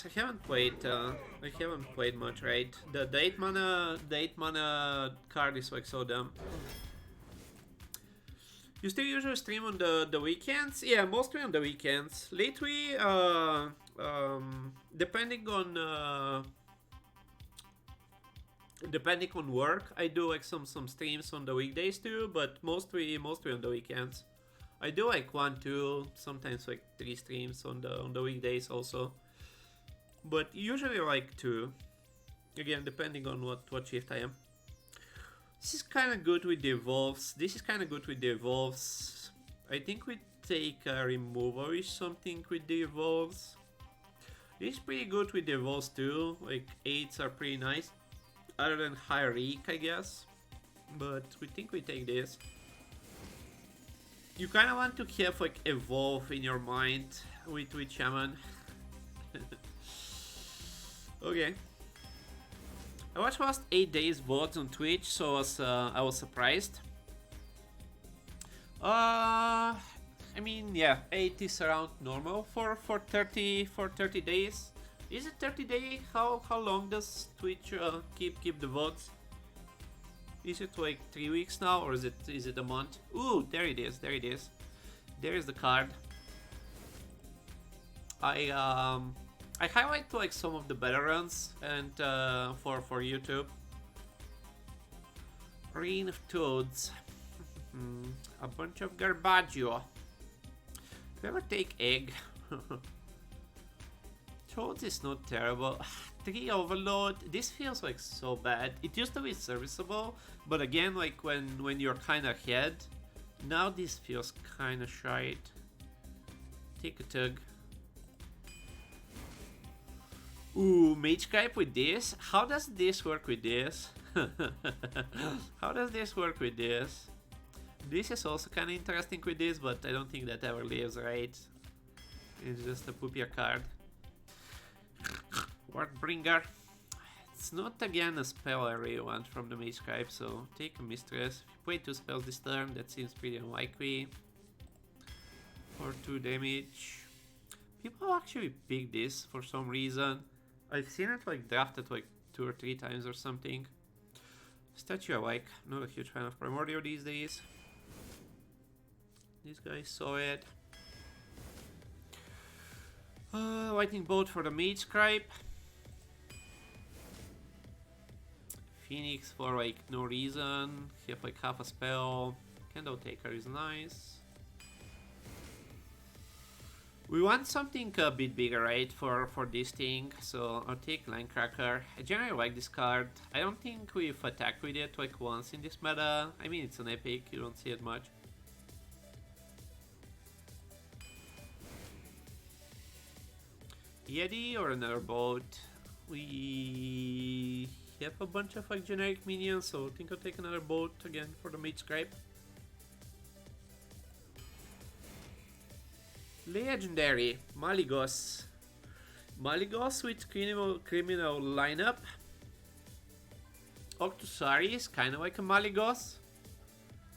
I haven't played much, right? The 8 mana card is like so dumb. You still usually stream on the weekends? Yeah, mostly on the weekends. Lately, depending on work, I do like some streams on the weekdays too, but mostly on the weekends. I do like one, two, sometimes like three streams on the weekdays also, but usually like two. Again, depending on what shift I am. This is kind of good with the evolves. I think we take a removal-ish something with the evolves. This is pretty good with the evolves too. Like 8s are pretty nice. Other than high reek, I guess. But we think we take this. You kind of want to have like evolve in your mind with Shaman. Okay. I watched last 8 days VODs on Twitch, so I was surprised. I mean, yeah, 8 is around normal for 30 days. Is it 30 days? How long does Twitch keep the VODs? Is it like 3 weeks now, or is it a month? Ooh, there it is. There is the card. I highlight like some of the better runs and for YouTube. Rain of Toads. A bunch of garbaggio. Do you ever take egg? Toads is not terrible. 3 overload. This feels like so bad. It used to be serviceable, but again, like when you're kind of ahead, now this feels kind of shite. Take a tug. Ooh, Mage Skype with this? How does this work with this? How does this work with this? This is also kind of interesting with this, but I don't think that ever lives, right? It's just a poopier card. Wardbringer. It's not again a spell I really want from the Mage Skype, so take a Mistress. If you play 2 spells this turn, that seems pretty unlikely. For 2 damage. People actually pick this for some reason. I've seen it like drafted like 2 or 3 times or something. Statue I like. Not a huge fan of Primordial these days. This guy saw it. Lightning Bolt for the Mage Scribe. Phoenix for like no reason. Have like half a spell. Candle Taker is nice. We want something a bit bigger, right, for this thing, so I'll take Linecracker. I generally like this card. I don't think we've attacked with it like once in this meta. I mean, it's an epic, you don't see it much. Yeti or another boat. We have a bunch of like generic minions, so I think I'll take another boat again for the Mage Scribe. Legendary Malygos. Malygos with criminal lineup. Octusari is kind of like a Malygos,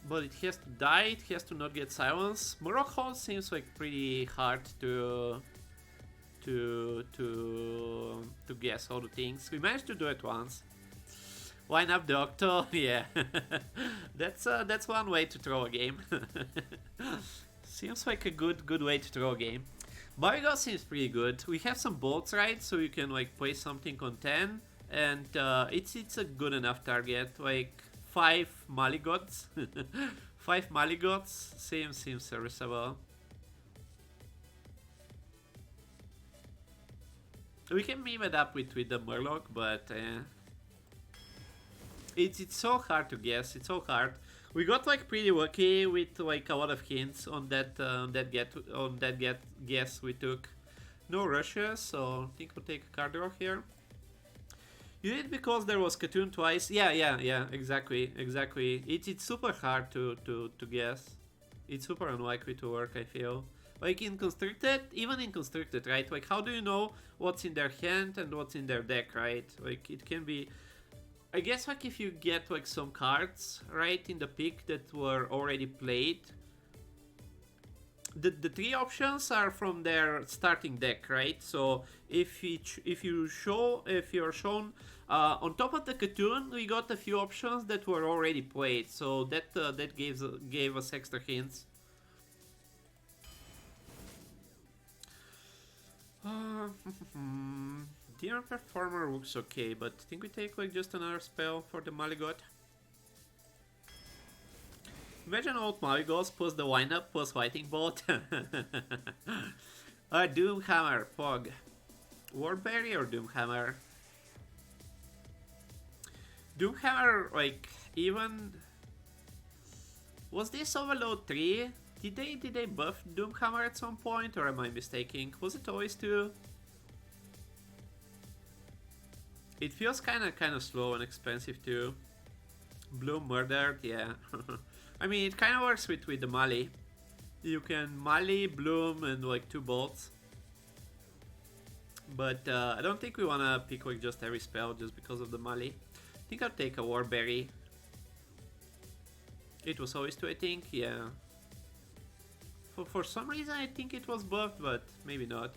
but it has to die, it has to not get silenced. Morocco seems like pretty hard to guess all the things. We managed to do it once. Line up the Octo, yeah. That's one way to throw a game. Seems like a good way to throw a game. Malygos seems pretty good. We have some bolts, right? So you can like play something on 10, and it's a good enough target. Like 5 Malygots, 5 Malygots seems serviceable. We can meme it up with the Murloc, but it's so hard to guess. It's so hard. We got like pretty lucky with like a lot of hints on that guess we took. No rushes, so I think we'll take a card draw here. You did it because there was Katoon twice. Yeah, exactly. It's super hard to guess. It's super unlikely to work, I feel. Like in Constricted, even in Constricted, right? Like how do you know what's in their hand and what's in their deck, right? Like it can be... I guess like if you get like some cards right in the pick that were already played, the three options are from their starting deck, right? So if you're shown on top of the cartoon, we got a few options that were already played, so that gave us extra hints. Uh, Demon Performer looks okay, but I think we take like just another spell for the Malygos. Imagine old Malygos plus the windup plus Lightning Bolt. Doomhammer, Pog. Warberry or Doomhammer? Doomhammer, like, even... Was this Overload 3? Did they buff Doomhammer at some point, or am I mistaken? Was it always 2? It feels kinda slow and expensive too. Bloom murdered, yeah. I mean, it kind of works with the Mali. You can Mali, Bloom, and like 2 bolts. But I don't think we wanna pick like just every spell just because of the Mali. I think I'll take a Warberry. It was always 2, I think, yeah. For some reason I think it was buffed, but maybe not.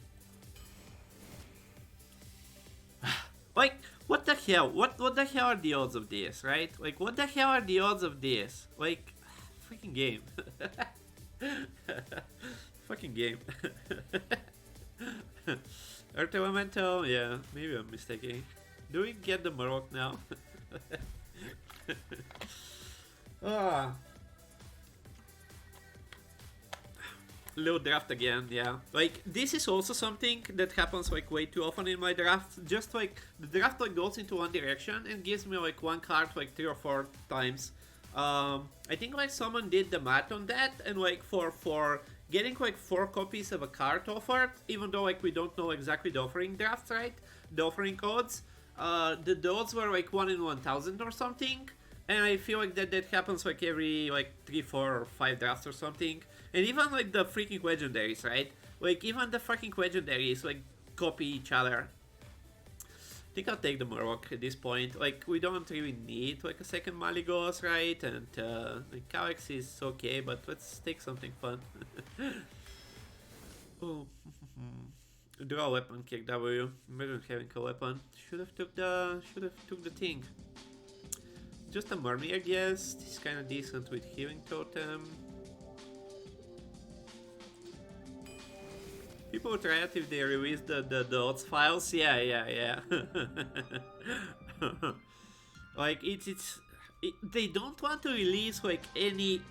Like, what the hell? What the hell are the odds of this, right? Like, what the hell are the odds of this? Like, freaking game. Fucking game. Earth Elemental, yeah, maybe I'm mistaken. Do we get the Murloc now? Ah. Low draft again, yeah. Like, this is also something that happens like way too often in my draft. Just like, the draft like goes into one direction and gives me like one card like 3 or 4 times. I think like someone did the math on that, and like for getting like 4 copies of a card offered, even though like we don't know exactly the offering drafts, right? The offering codes, the odds were like 1 in 1,000 or something. And I feel like that happens like every like 3, 4, or 5 drafts or something. And even like the freaking legendaries, right? Like even the fucking legendaries like copy each other. I think I'll take the Murloc at this point. Like, we don't really need like a second Malygos, right? And like Calyx is okay, but let's take something fun. Oh. Draw a weapon, kick W. Imagine having a weapon. Should have took the thing. Just a Mermaid, I guess. This is kind of decent with Healing Totem. People would try it if they release the odds files. Yeah. Like they don't want to release like any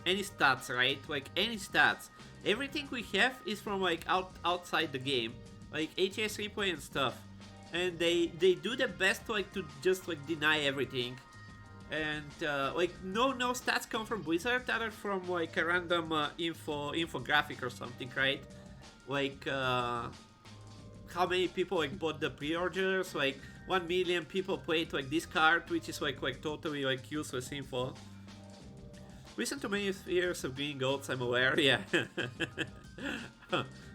stats, right? Like any stats. Everything we have is from like outside the game, like HS replay and stuff. And they do their best like to just like deny everything, and like no stats come from Blizzard other from like a random infographic or something, right? Like how many people like bought the pre-orders? Like 1 million people played like this card, which is like totally like useless info. Listen to many years of Green Goats, I'm aware. Yeah.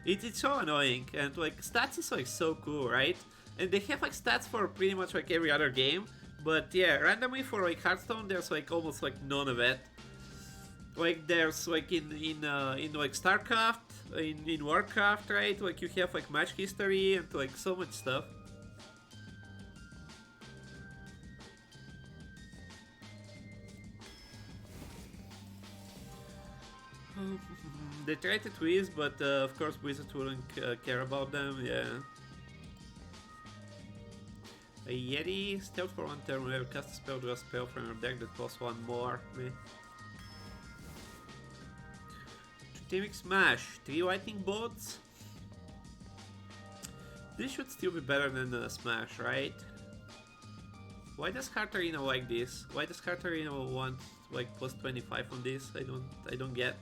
It's so annoying, and like stats is like so cool, right? And they have like stats for pretty much like every other game, but yeah, randomly for like Hearthstone, there's like almost like none of it. Like there's like in like StarCraft, in Warcraft, right? Like you have like match history and like so much stuff. They try to twist, but of course Blizzard wouldn't care about them. Yeah. A Yeti, stealth for 1 turn, whenever cast a spell, draw a spell from your deck that costs 1 more. Meh. Totemic Smash, 3 lightning bolts. This should still be better than Smash, right? Why does Katarina like this? Why does Katarina want like plus 25 on this? I don't get.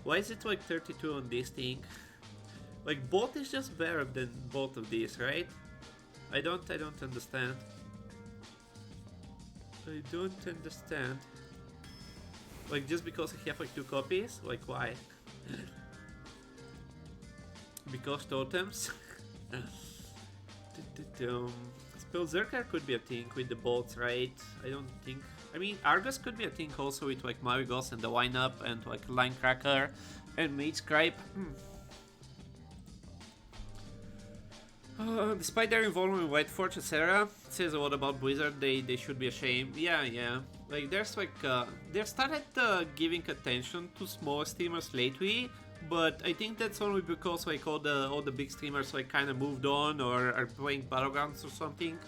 Why is it like 32 on this thing? Like both is just better than both of these, right? I don't understand. I don't understand. Like just because I have like 2 copies? Like why? Because totems? Spellzerker could be a thing with the bolts, right? I don't think... I mean, Argus could be a thing also with like Malygos and the Wind Up and like Line Cracker. And Mage Scribe. Despite their involvement in White Forge, etc., it says a lot about Blizzard. They should be ashamed. Yeah. Like there's like they started giving attention to small streamers lately, but I think that's only because like all the big streamers like kind of moved on or are playing Battlegrounds or something.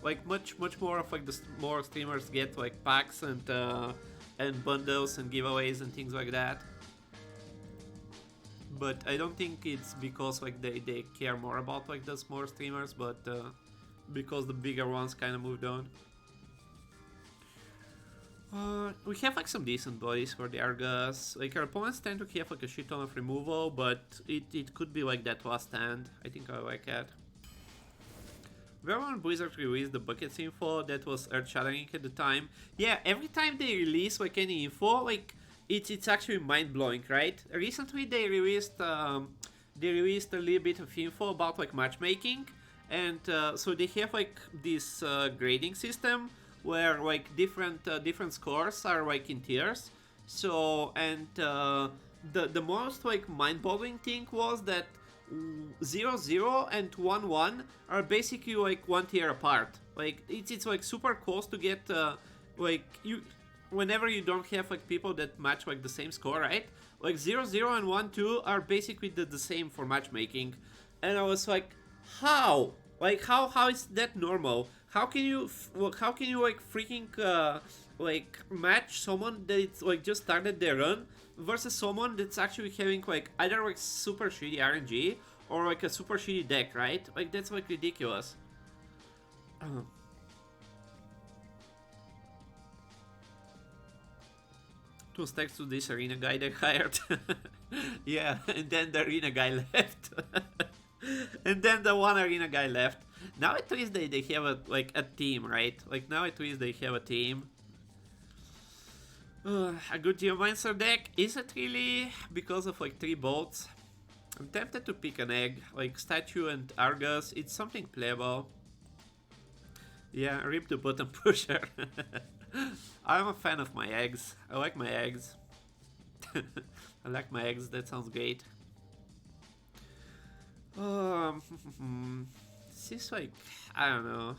Like much more of like the more streamers get like packs and bundles and giveaways and things like that. But I don't think it's because like they care more about like the smaller streamers, but because the bigger ones kind of moved on. We have like some decent bodies for the Argus. Like our opponents tend to have like a shit ton of removal, but it could be like that last stand. I think I like that. Remember when Blizzard released the buckets info that was earth-shattering at the time? Yeah, every time they release like any info, like it's actually mind-blowing, right? Recently they released a little bit of info about like matchmaking, and so they have like this grading system where like different scores are like in tiers. So and the most like mind-boggling thing was that 0-0 and 1-1 are basically like one tier apart. Like it's like super close to get like you whenever you don't have like people that match like the same score, right? Like 0-0 and 1-2 are basically the same for matchmaking, and I was like, how? Like how is that normal? How can you like freaking like match someone that's like just started their run versus someone that's actually having like either like super shitty RNG or like a super shitty deck, right? Like that's like ridiculous. Two stacks to this arena guy they hired. Yeah, and then the arena guy left. And then the one arena guy left. Now at least they have a team, right? Like now at least they have a team. A good Geomancer deck? Is it really? Because of like 3 bolts? I'm tempted to pick an egg, like Statue and Argus. It's something playable. Yeah, rip the button pusher. I'm a fan of my eggs. I like my eggs. I like my eggs, that sounds great. Seems like, I don't know.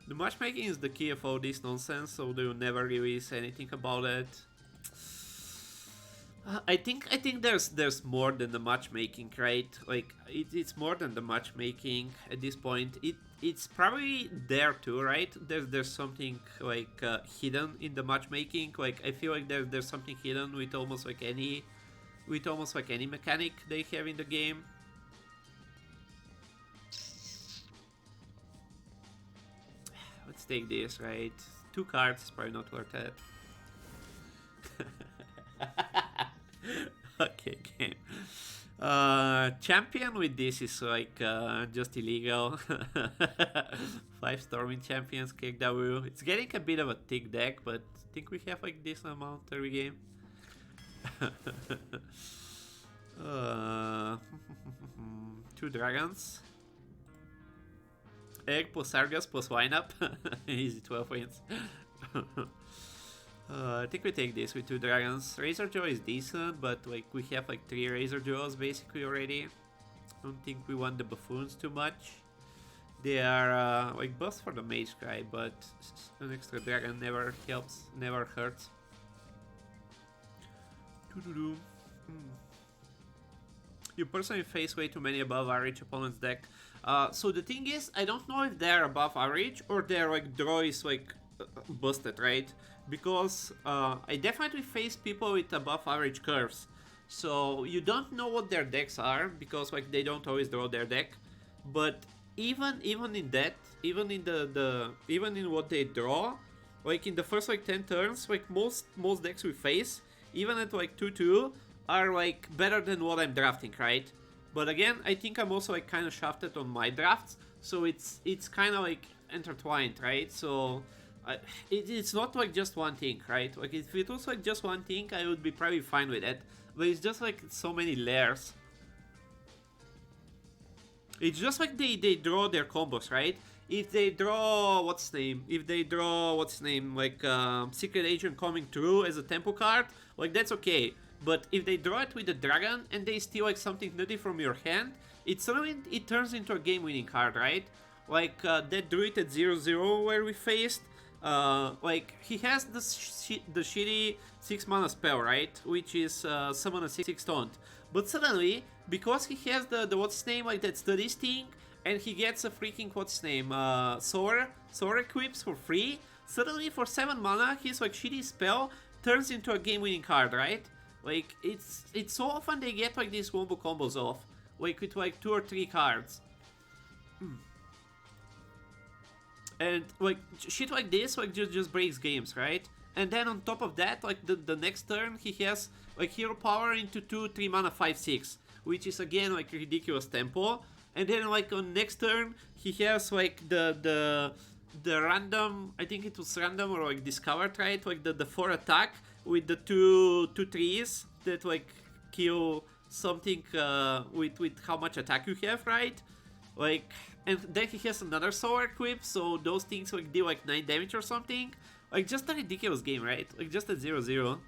The matchmaking is the key of all this nonsense, so they will never release anything about it. I think there's more than the matchmaking, right? Like it's more than the matchmaking at this point. It's probably there too, right? There's something like hidden in the matchmaking. Like I feel like there's something hidden with almost like any mechanic they have in the game. Let's take this, right? 2 cards is probably not worth it. Okay, game. Champion with this is like just illegal. 5 Storming Champions, KW. It's getting a bit of a thick deck, but I think we have like this amount every game. 2 dragons. Egg plus Argus plus lineup. Easy 12 wins. I think we take this with 2 dragons. Razor Jaw is decent, but like we have like 3 Razor Jaws basically already. I don't think we want the buffoons too much. They are like buffs for the Mage Scribe, but an extra dragon never helps, never hurts. You personally face way too many above average opponents' deck. So the thing is, I don't know if they're above average or their like draw is like busted, right? Because I definitely face people with above average curves. So you don't know what their decks are because like they don't always draw their deck. But even in that, even in what they draw, like in the first like 10 turns, like most decks we face, even at like 2-2, are like better than what I'm drafting, right? But again, I think I'm also like kind of shafted on my drafts, so it's kind of like intertwined, right? So it's not like just one thing, right? Like if it was like just one thing, I would be probably fine with it. But it's just like so many layers. It's just like they draw their combos, right? if they draw what's name, like Secret Agent coming through as a tempo card, like that's okay. But if they draw it with the dragon and they steal like something nutty from your hand, it suddenly it turns into a game-winning card, right? Like that druid at 0/0 where we faced. Like he has the shitty 6 mana spell, right? Which is summon a 6 taunt. But suddenly, because he has the what's name, like that studies thing, and he gets a freaking what's name, Soar equips for free. Suddenly, for 7 mana, his like shitty spell turns into a game-winning card, right? Like it's so often they get like these wombo combos off, like with like 2 or 3 cards. And like shit like this like just breaks games, right? And then on top of that, like the next turn he has like hero power into 2/3 mana 5/6, which is again like ridiculous tempo. And then like on next turn he has like the random, I think it was random or like discovered, right? Like the 4 attack with the two trees that like kill something with how much attack you have, right? Like, and then he has another solar equip, so those things like deal like 9 damage or something. Like just a ridiculous game, right? Like just at 0/0.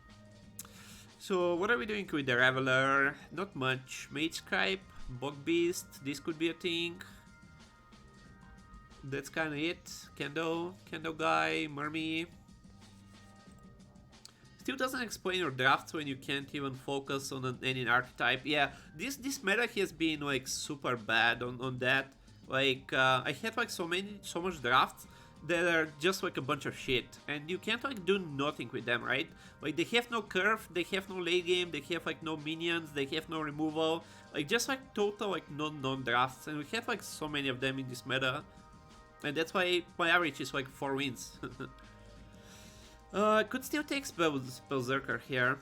So what are we doing with the Reveler? Not much. Mage Scribe, Bog Beast, this could be a thing. That's kinda it. Kendo Guy, Murmy. Still doesn't explain your drafts when you can't even focus on any archetype. Yeah, this meta has been like super bad on that. Like I had like so much drafts that are just like a bunch of shit, and you can't like do nothing with them, right? Like they have no curve, they have no late game, they have like no minions, they have no removal, like just like total like non drafts, and we have like so many of them in this meta, and that's why my average is like 4 wins. Could still take Berserker here.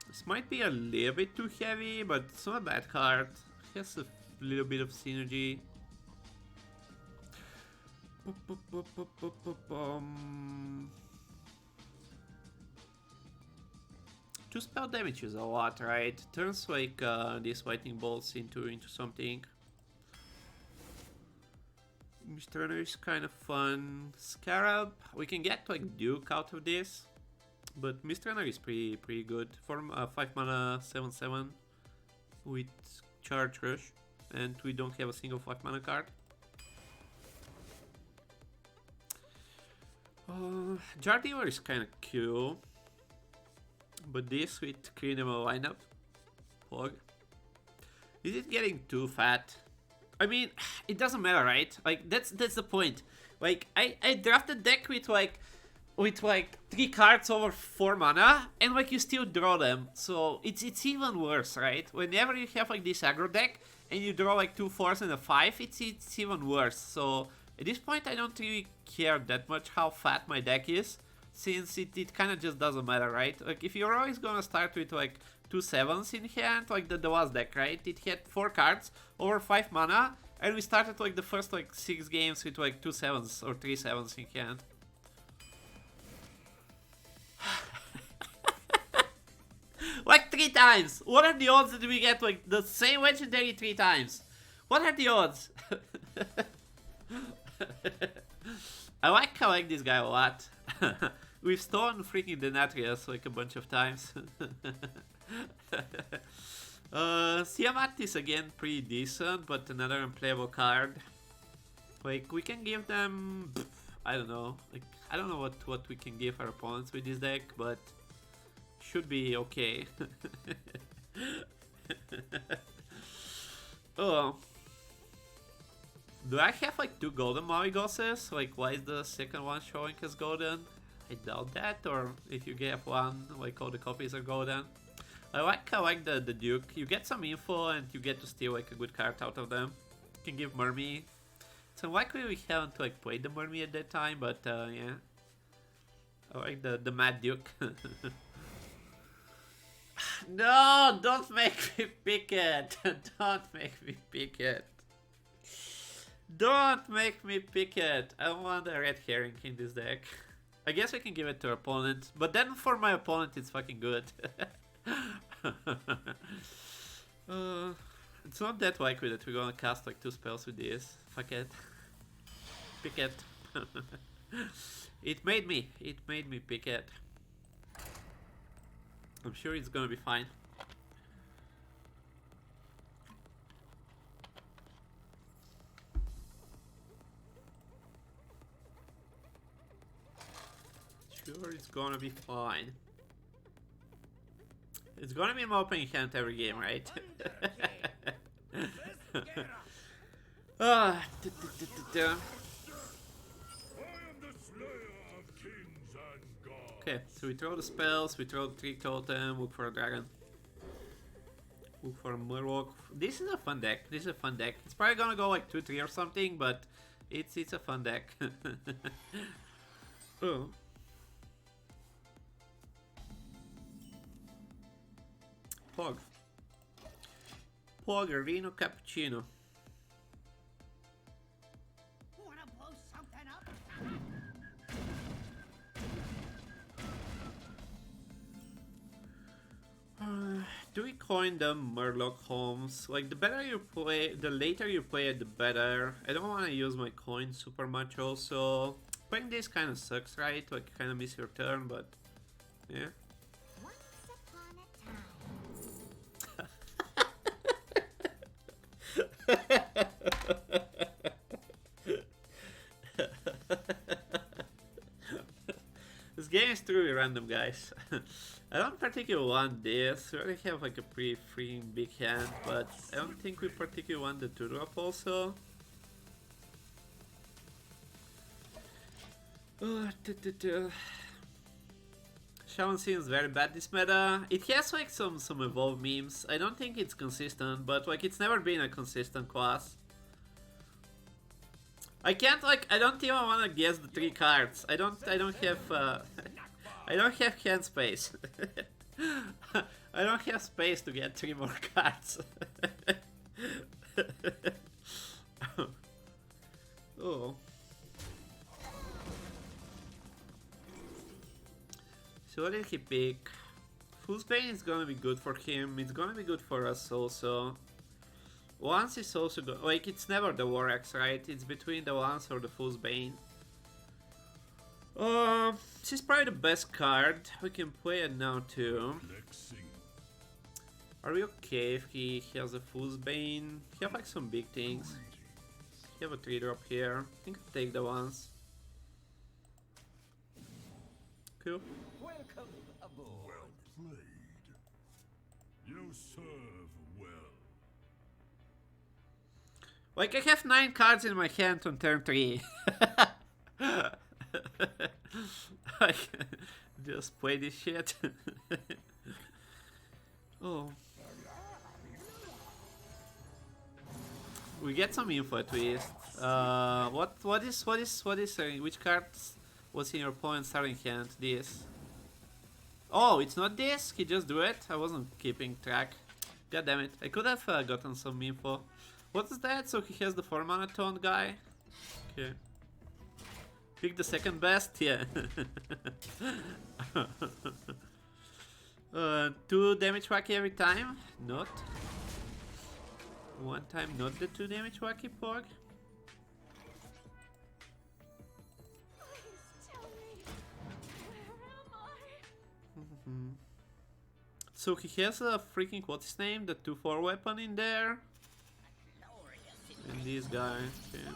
This might be a little bit too heavy, but it's not a bad card. It has a little bit of synergy. Two spell damage is a lot, right? Turns like these lightning bolts into something. Mr. Runner is kind of fun. Scarab, we can get like Duke out of this, but Mr. Runner is pretty good. For 5 mana 7/7 with Charge Rush, and we don't have a single 5 mana card. Jardiver is kind of cool, but this with Criminal lineup, Pog. Is it getting too fat? I mean, it doesn't matter, right? Like that's the point. Like I drafted deck with like 3 cards over 4 mana, and like you still draw them. So it's even worse, right? Whenever you have like this aggro deck and you draw like 2 4s and a 5, it's even worse. So at this point I don't really care that much how fat my deck is, since it kind of just doesn't matter, right? Like if you're always gonna start with like 2 7s in hand, like the last deck, right? It had 4 cards over 5 mana, and we started like the first like 6 games with like 2 7s or 3 7s in hand. Like 3 times! What are the odds that we get like the same legendary 3 times? What are the odds? I like this guy a lot. We've stolen freaking the Nathria like a bunch of times. Siamat is again pretty decent, but another unplayable card. Like we can give them, I don't know. Like I don't know what we can give our opponents with this deck, but should be okay. Oh. Do I have like 2 golden Malygoses? Like why is the second one showing as golden? I doubt that, or if you get one, like all the copies are golden. I like the Duke. You get some info and you get to steal like a good card out of them. You can give Murmy. It's unlikely we haven't like played the Murmy at that time, but yeah. I like the Mad Duke. No, don't make me pick it. Don't make me pick it. Don't make me pick it. I want a red herring in this deck. I guess I can give it to our opponent, but then for my opponent it's fucking good. It's not that likely that we're gonna cast like 2 spells with this. Fuck it. Pick it. It made me pick it. I'm sure it's gonna be fine. Sure, it's gonna be fine. It's gonna be my opening hand every game, right? Ah, okay, so we throw the spells, we throw the 3 totem, look for a dragon. Look for a Murloc. This is a fun deck. It's probably gonna go like 2-3 or something, but it's a fun deck. Oh. Pog. Arino Cappuccino. Wanna blow something up? Do we coin the Murloc homes? Like, the better you play, the later you play it, the better. I don't want to use my coin super much also. Playing this kind of sucks, right? Like, you kind of miss your turn, but yeah. Once upon a time. This game is truly random, guys. I don't particularly want this. We already have like a pretty freaking big hand, but I don't think we particularly want the 2-drop also. Shaman seems very bad this meta. It has like some evolve memes. I don't think it's consistent, but like it's never been a consistent class. I can't like, I don't even want to guess the 3 cards. I don't have I don't have hand space. I don't have space to get 3 more cards. Oh. So what did he pick? Foolsbane is gonna be good for him. It's gonna be good for us also. Lance is also good. Like, it's never the War Axe, right? It's between the Lance or the Foolsbane. This is probably the best card. We can play it now too. Are we okay if he has a Foolsbane? He have like some big things. He have a 3-drop here. I think I'll take the Lance. Cool. Welcome aboard. Well played. You serve well. Like, I have 9 cards in my hand on turn 3. Like, just play this shit. Oh. We get some info at least. What is which cards was in your opponent's starting hand? This. Oh, it's not this? He just drew it? I wasn't keeping track. God damn it. I could have gotten some info. What is that? So he has the 4-mana taunt guy? Okay. Pick the second best? Yeah. 2 damage wacky every time? Not. 1 time not the 2 damage wacky pog? Please tell me. Where am I? So he has a freaking, what's his name? The 2-4 weapon in there? And this guy, okay.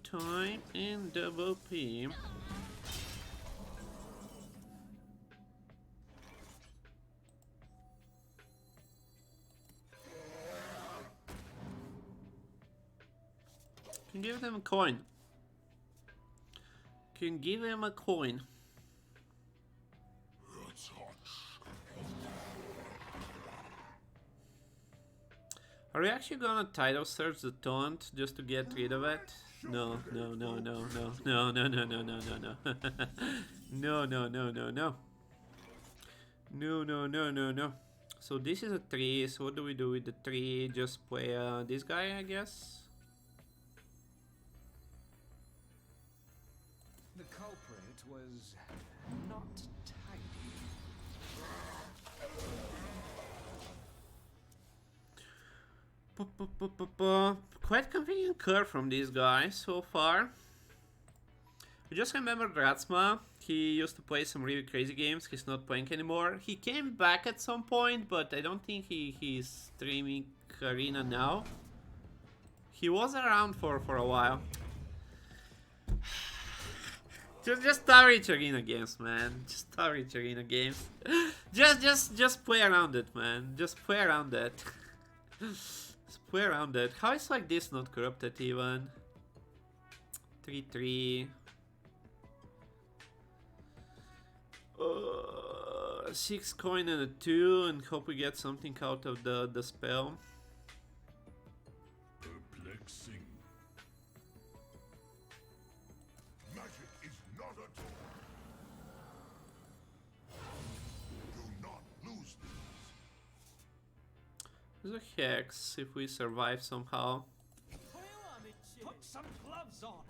Time and double P. Can give them a coin. Can give him a coin. Are we actually gonna title search the taunt just to get rid of it? No, no, no, no, no, no, no, no, no, no, no, no. No, no, no, no, no. No, no, no, no, no. So this is a 3, so what do we do with the 3? Just play this guy, I guess? The culprit secret was not tidy. Quite convenient curve from these guys so far. I just remember Ratsma. He used to play some really crazy games. He's not playing anymore. He came back at some point, but I don't think he's streaming Arena now. He was around for a while. Just average Arena games, man. Just average Arena games. just play around it, man. Just play around it. Just play around it. How is like this not corrupted even? 3-3. 6 coin and a 2, and hope we get something out of the spell. Perplexing. Magic is not a toy. Do not lose this. There's a hex if we survive somehow. Put some gloves on.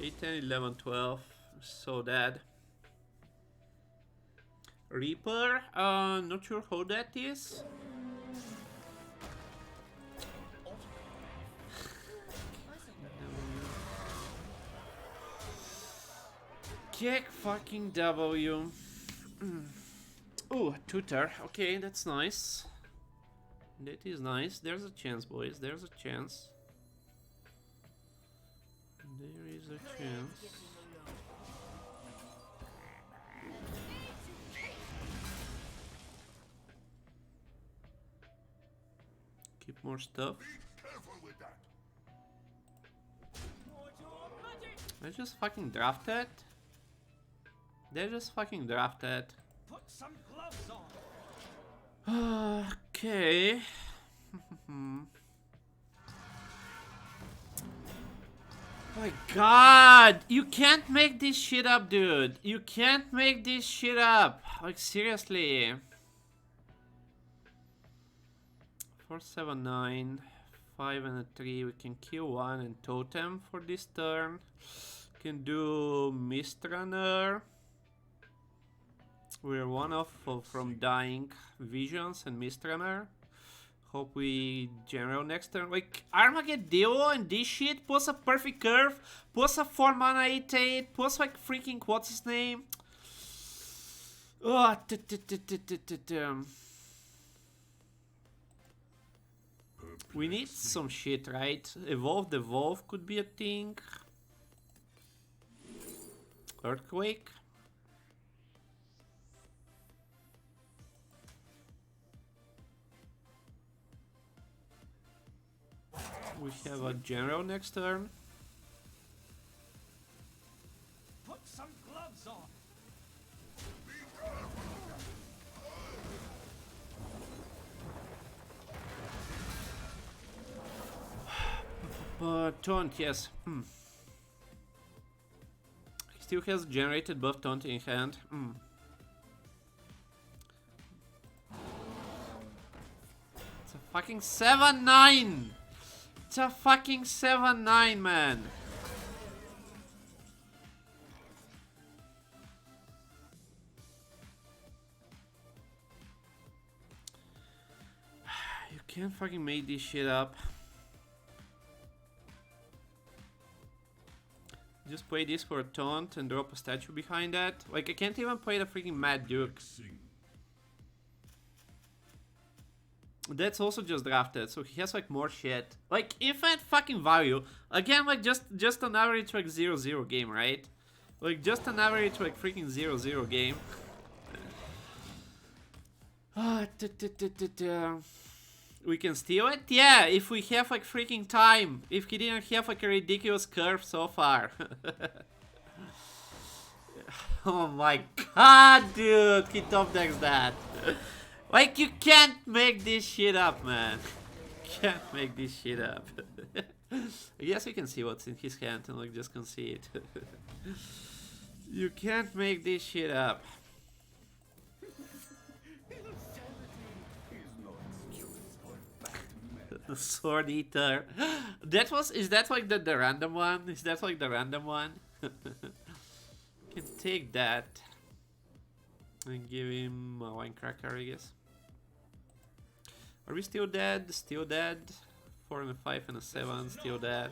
8, 10, 11, 12. So dead. Reaper, not sure how that is. Kick fucking W. Ooh, tutor. Okay, that's nice. That is nice. There's a chance, boys. There's a chance. There is a chance. Keep more stuff. Be careful with that. I just fucking drafted. They just fucking drafted. Put some gloves on. Okay. My god! You can't make this shit up, dude. You can't make this shit up. Like, seriously. 4, 7, 9. 5 and a 3. We can kill 1 and totem for this turn. Can do Mistrunner. We're one off from dying Visions and Mistrunner. Hope we general next turn. Like, Armageddon and this shit, plus a perfect curve, plus a 4 mana 8/8, plus like freaking what's his name? Oh, we need some shit, right? Evolve could be a thing. Earthquake. We have a general next turn. Put some gloves on. Taunt, yes. He still has generated buff taunt in hand. It's a fucking 7/9! It's a fucking 7/9, man! You can't fucking make this shit up. Just play this for a taunt and drop a statue behind that. Like, I can't even play the freaking Mad Duke. That's also just drafted, so he has like more shit. Like, infinite fucking value. Again, like just an average like 0-0 game, right? Like just an average like freaking 0-0 game. We can steal it? Yeah, if we have like freaking time. If he didn't have like a ridiculous curve so far. Oh my god, dude, he top decks that. Like, you can't make this shit up, man. Can't make this shit up. I guess we can see what's in his hand and like just concede. You can't make this shit up. The Sword Eater. Is that like the random one? Is that like the random one? Can take that and give him a wine cracker, I guess. Are we still dead? Still dead. 4 and a 5 and a 7, still dead.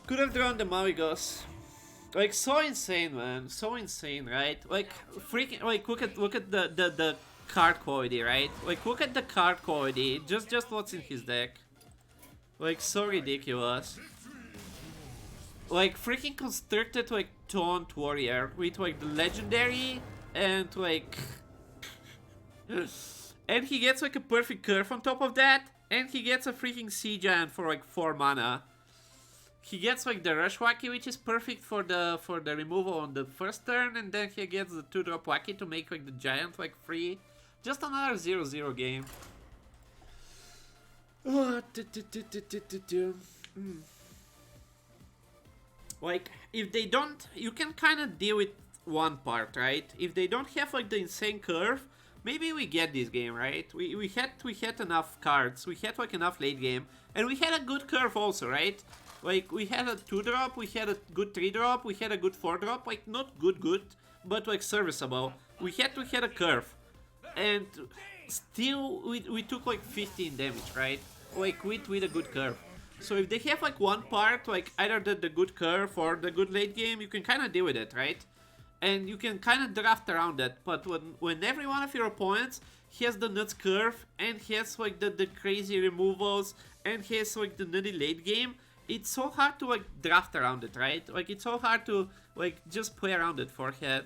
Could have drawn the Malygos. Like, so insane, man. So insane, right? Like, freaking, like, look at the card quality, right? Like, look at the card quality. Just what's in his deck. Like, so ridiculous. Like, freaking constructed, like, Taunt Warrior with, like, the legendary and, like... and he gets, like, a perfect curve on top of that. And he gets a freaking Sea Giant for, like, 4 mana. He gets, like, the Rush Wacky, which is perfect for the removal on the first turn. And then he gets the 2-drop Wacky to make, like, the Giant, like, free. Just another 0-0 game. Like, if they don't, you can kind of deal with one part, right? If they don't have, like, the insane curve, maybe we get this game, right? We had enough cards, we had, like, enough late game, and we had a good curve also, right? Like, we had a 2-drop, we had a good 3-drop, we had a good 4-drop, like, not good, but, like, serviceable. We had a curve, and still, we took, like, 15 damage, right? Like, with a good curve. So if they have, like, one part, like, either the good curve or the good late game, you can kind of deal with it, right? And you can kind of draft around that. But when every one of your opponents has the nuts curve, and has, like, the crazy removals, and has, like, the nutty late game, it's so hard to, like, draft around it, right? Like, it's so hard to, like, just play around it forehead.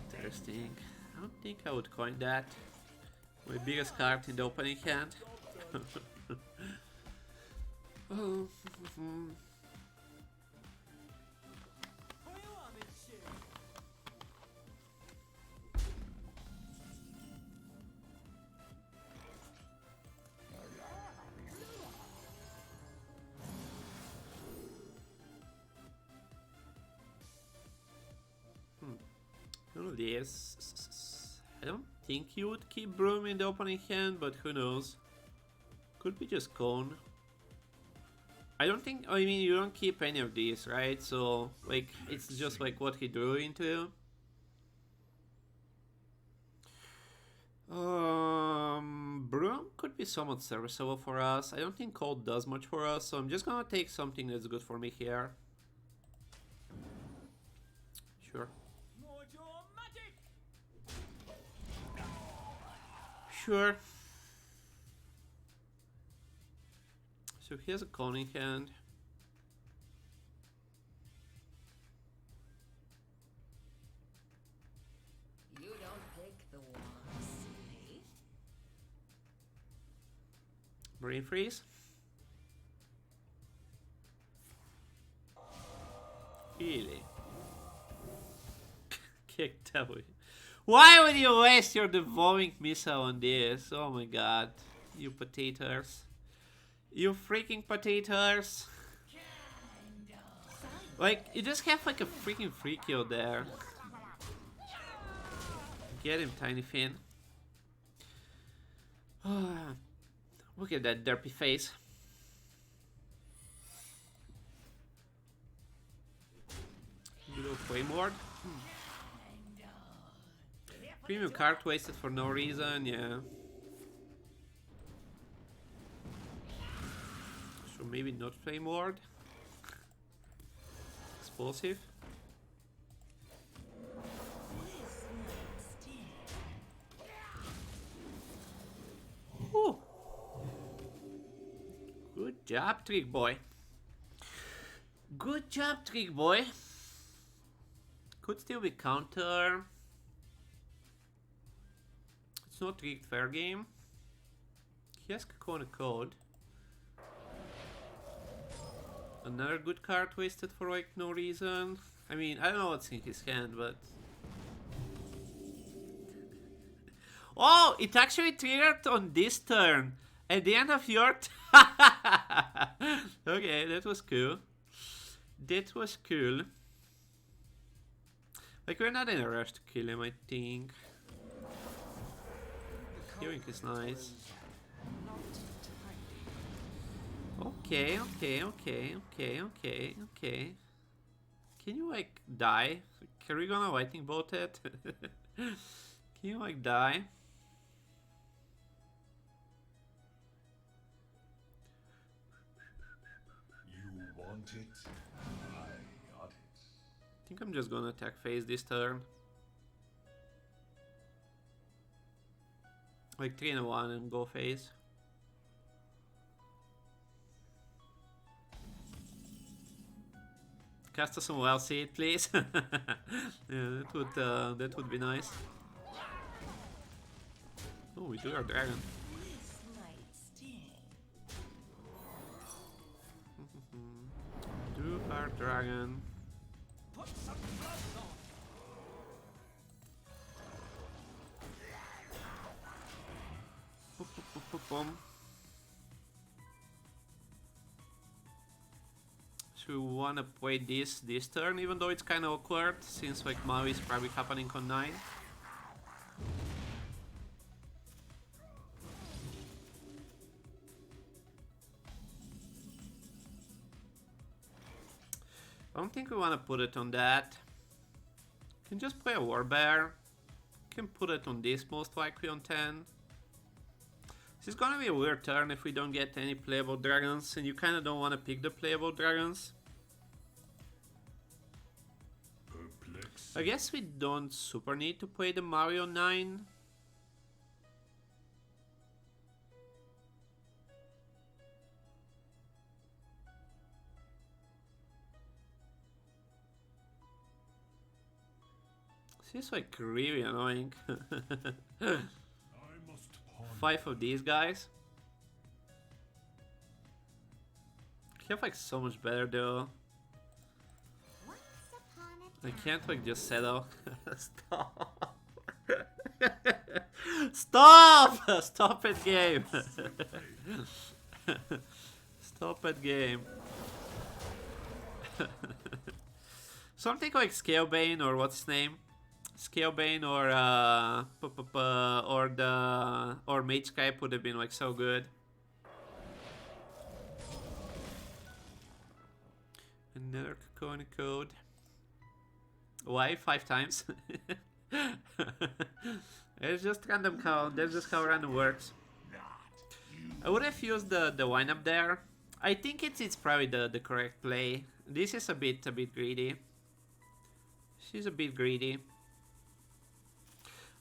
Interesting. I don't think I would coin that. My biggest card in the opening hand. Oh. Yes. I don't think you would keep Broom in the opening hand, but who knows? Could be just Cone. I don't think, I mean, you don't keep any of these, right? So, like, it's just like what he drew into. Broom could be somewhat serviceable for us. I don't think Cold does much for us, so I'm just gonna take something that's good for me here. Sure. Sure. So he has a Conning hand. You don't pick the ones, eh? Brain freeze. Really? Kick W. Why would you waste your devolving missile on this? Oh my god. You potatoes. You freaking potatoes. Like, you just have like a freaking free kill there. Get him, Tiny Finn. Look at that derpy face. Little Claymore. Premium card wasted for no reason, yeah. So maybe not Flame Ward. Explosive. Whew. Good job, Trick Boy. Good job, Trick Boy. Could still be counter. It's not rigged fair game. He has Kakona Code. Another good card wasted for like no reason. I mean, I don't know what's in his hand, but... Oh, it actually triggered on this turn. At the end of your okay, that was cool. That was cool. Like, we're not in a rush to kill him, I think. Healing is nice. Okay. Can you, like, die? Are we gonna lightning bolt it? Can you, like, die? You want it? I got it. I think I'm just gonna attack phase this turn. Like 3 and 1 and go phase. Cast us some wild seed, please. Yeah, that would be nice. Oh, we do our dragon. This might sting. Do our dragon. Put some gloves on. Boom. So we wanna play this turn, even though it's kind of awkward, since like Maui is probably happening on 9. I don't think we wanna put it on that. Can just play a Warbear. Can put it on this most likely on 10. This is gonna be a weird turn if we don't get any playable dragons, and you kinda don't wanna pick the playable dragons. I guess we don't super need to play the Mario 9. This is like really annoying. 5 of these guys. I have like so much better though. I can't like just settle. Stop. Stop! Stop it, game. Stop it, game. Something like Scalebane or what's his name? Scalebane or Mage Skype would have been like so good. Another coin code. Why 5 times? It's just random how. That's just how random works. I would have used the wind up there. I think it's probably the correct play. This is a bit greedy. This is a bit greedy.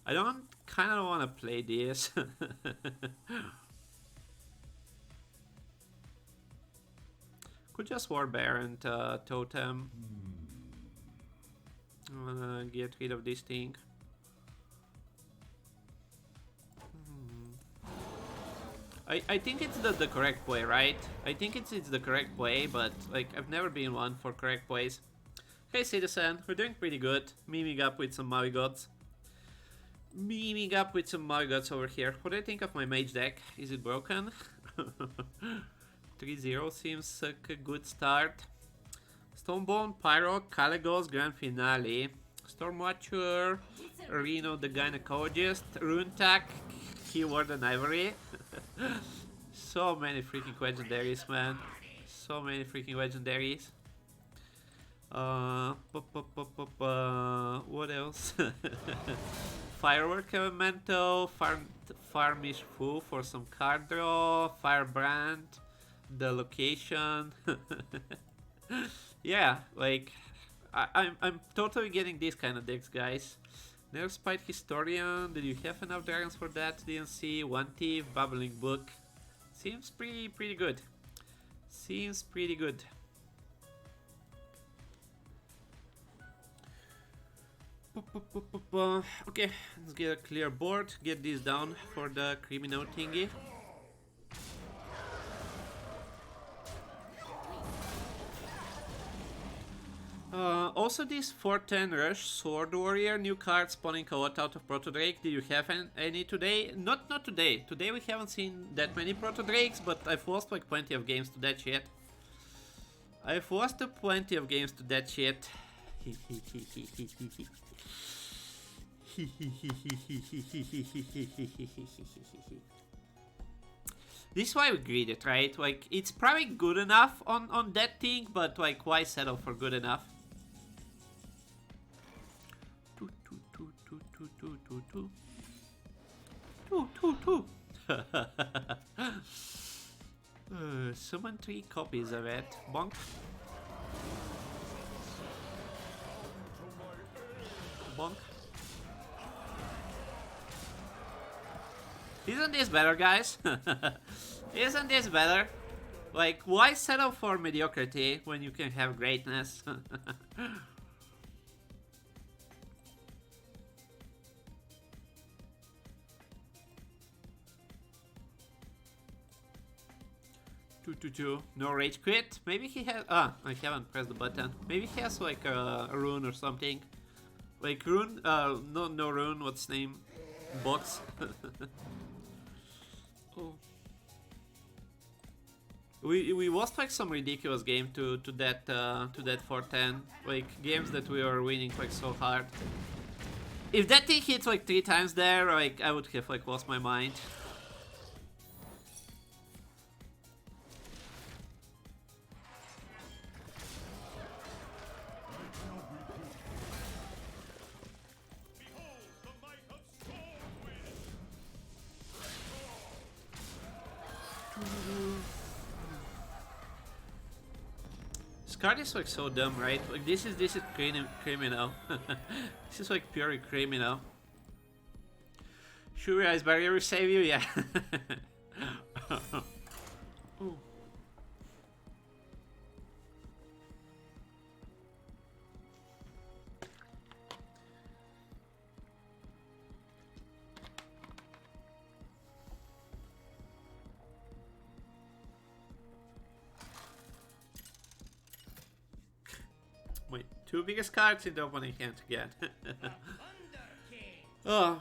I don't kind of want to play this. Could just Warbear and Totem. Get rid of this thing. I think it's the correct play, right? I think it's the correct play, but like I've never been one for correct plays. Hey Citizen, we're doing pretty good. Memeing up with some Malygos. Memeing up with some Malygos over here. What do you think of my mage deck? Is it broken? 3-0 seems like a good start. Stonebone, Pyro, Malygos, Grand Finale. Stormwatcher, Reno the Gynecologist, Runetak, Keyword and Ivory. So many freaking legendaries, man. So many freaking legendaries. What else? Firework Elemental, Farmish Foo for some card draw, Firebrand, the location. Yeah, like I'm totally getting these kind of decks, guys. Nerf Spite Historian, did you have enough dragons for that? Didn't see. One Thief, Babbling Book. Seems pretty good. Seems pretty good. Okay, let's get a clear board. Get this down for the criminal thingy. Also, this 410 Rush Sword Warrior new card spawning a lot out of Proto Drake. Did you have any today? Not today. Today we haven't seen that many Proto Drakes, but I've lost like plenty of games to that shit. I've lost plenty of games to that shit. This is why we greed it, right? Like, it's probably good enough on that thing, but like, why settle for good enough? Summon 3 copies of it. Bonk. Bonk. Isn't this better, guys? Isn't this better? Like, why settle for mediocrity when you can have greatness? 222. No rage quit. Maybe he has. I haven't pressed the button. Maybe he has like a rune or something. Like rune. No rune. What's name? Box. Oh. We lost like some ridiculous game to that 410. Like games that we were winning like so hard. If that thing hits like 3 times there, like I would have like lost my mind. This card is like so dumb, right? Like this is criminal. This is like purely criminal. Sure, Ice Barrier save you, yeah. Ooh. My 2 biggest cards in the opening hand again. Oh.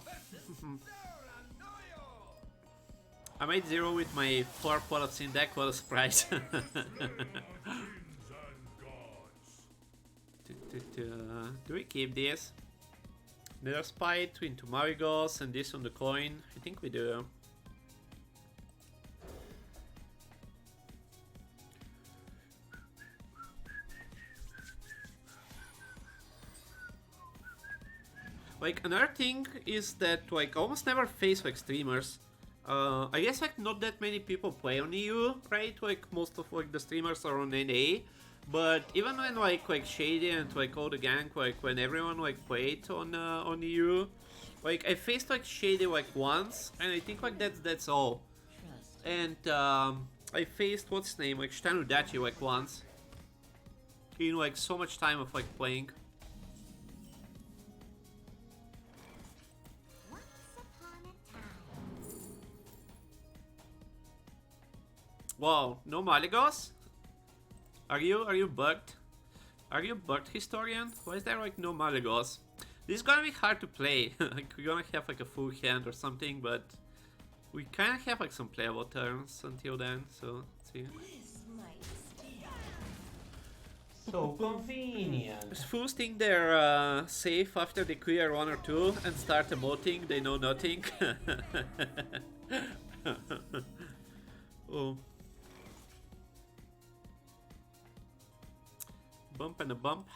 I made 0 with my 4 pots in deck, what a surprise. Do we keep this? Nether Spite into Malygos and this on the coin? I think we do. Like another thing is that like almost never face like streamers. I guess like not that many people play on EU, right? Like most of like the streamers are on NA. But even when like Shady and like all the gang, like when everyone like played on EU, like I faced like Shady like once, and I think like that's all. And I faced what's his name, like Dachi like once. In like so much time of like playing. Whoa, no Malygos? Are you bugged? Are you bugged, Historian? Why is there like no Malygos? This is gonna be hard to play. Like we're gonna have like a full hand or something, but we kinda have like some playable turns until then, so let's see. So convenient. Fools think they're safe after they clear 1 or 2 and start emoting, they know nothing. Oh. Bump and a bump.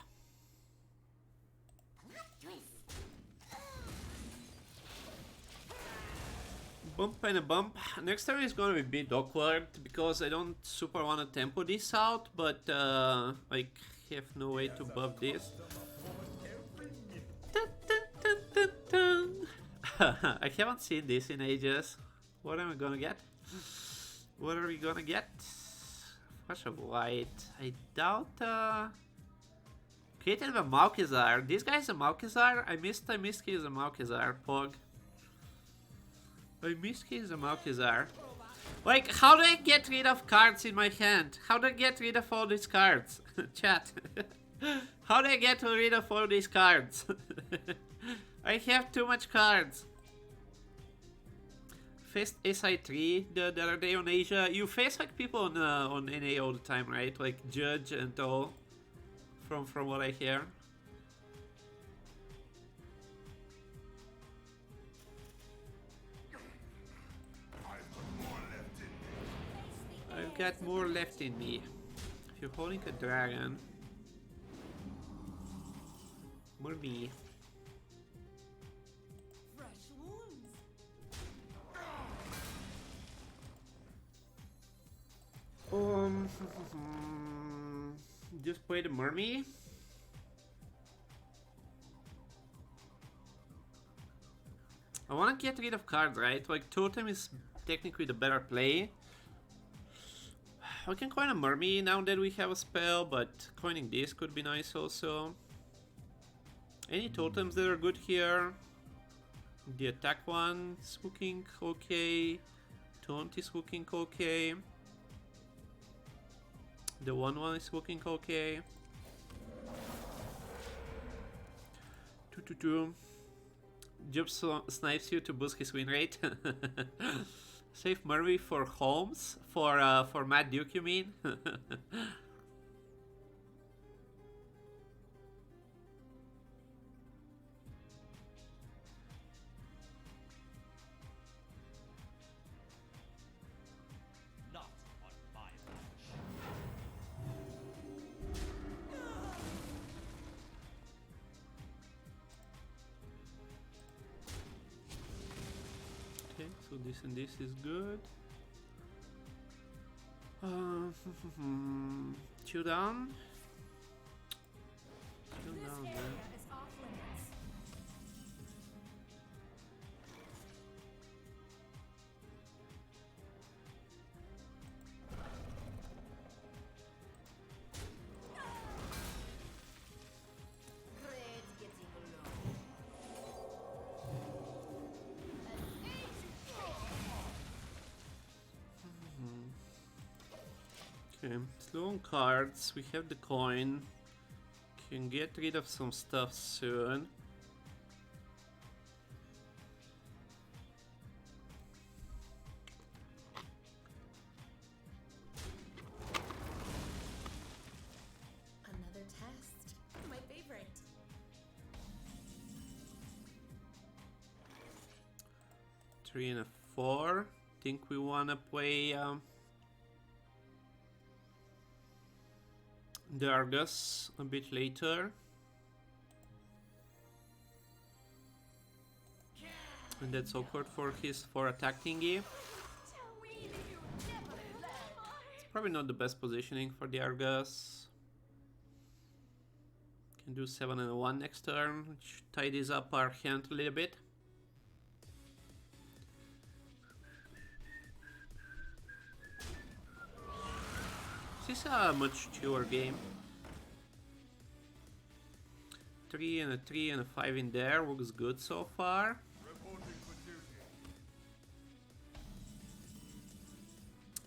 Bump and a bump. Next turn is gonna be a bit awkward because I don't super wanna tempo this out, but I have no way to buff this. I haven't seen this in ages. What am I gonna get? What are we gonna get? Flash of Light. I doubt. Created a Malkizar. This guy is a Malkizar. I missed he is a Malkizar. Pog. I missed he is a Malkizar. Like, how do I get rid of cards in my hand? How do I get rid of all these cards? Chat. How do I get rid of all these cards? I have too much cards. Faced SI3 the other day on Asia. You face like people on NA all the time, right? Like Judge and all. From what I hear. I've got more left in me. If you're holding a dragon, more me. Fresh wounds. Just play the mermy. I want to get rid of cards, right? Like Totem is technically the better play. We can coin a mermy now that we have a spell, but coining this could be nice also. Any totems that are good here? The attack one is looking okay. Taunt is looking okay. The 1/1 is looking okay. 2/2. Jup snipes you to boost his win rate. Save Murray for Holmes? For Matt Duke, you mean? Not on my watch. Okay, so this and this is good. Chill down. Chill This down, area man. is off limits. Great getting low. Okay, slow on cards. We have the coin. Can get rid of some stuff soon. Another test. My favorite. 3 and a 4. Think we wanna play the Argus a bit later. And that's awkward for his attack thingy. It's probably not the best positioning for the Argus. Can do 7 and a 1 next turn, which tidies up our hand a little bit. This is a much chiller game. 3 and a 3 and a 5 in there looks good so far.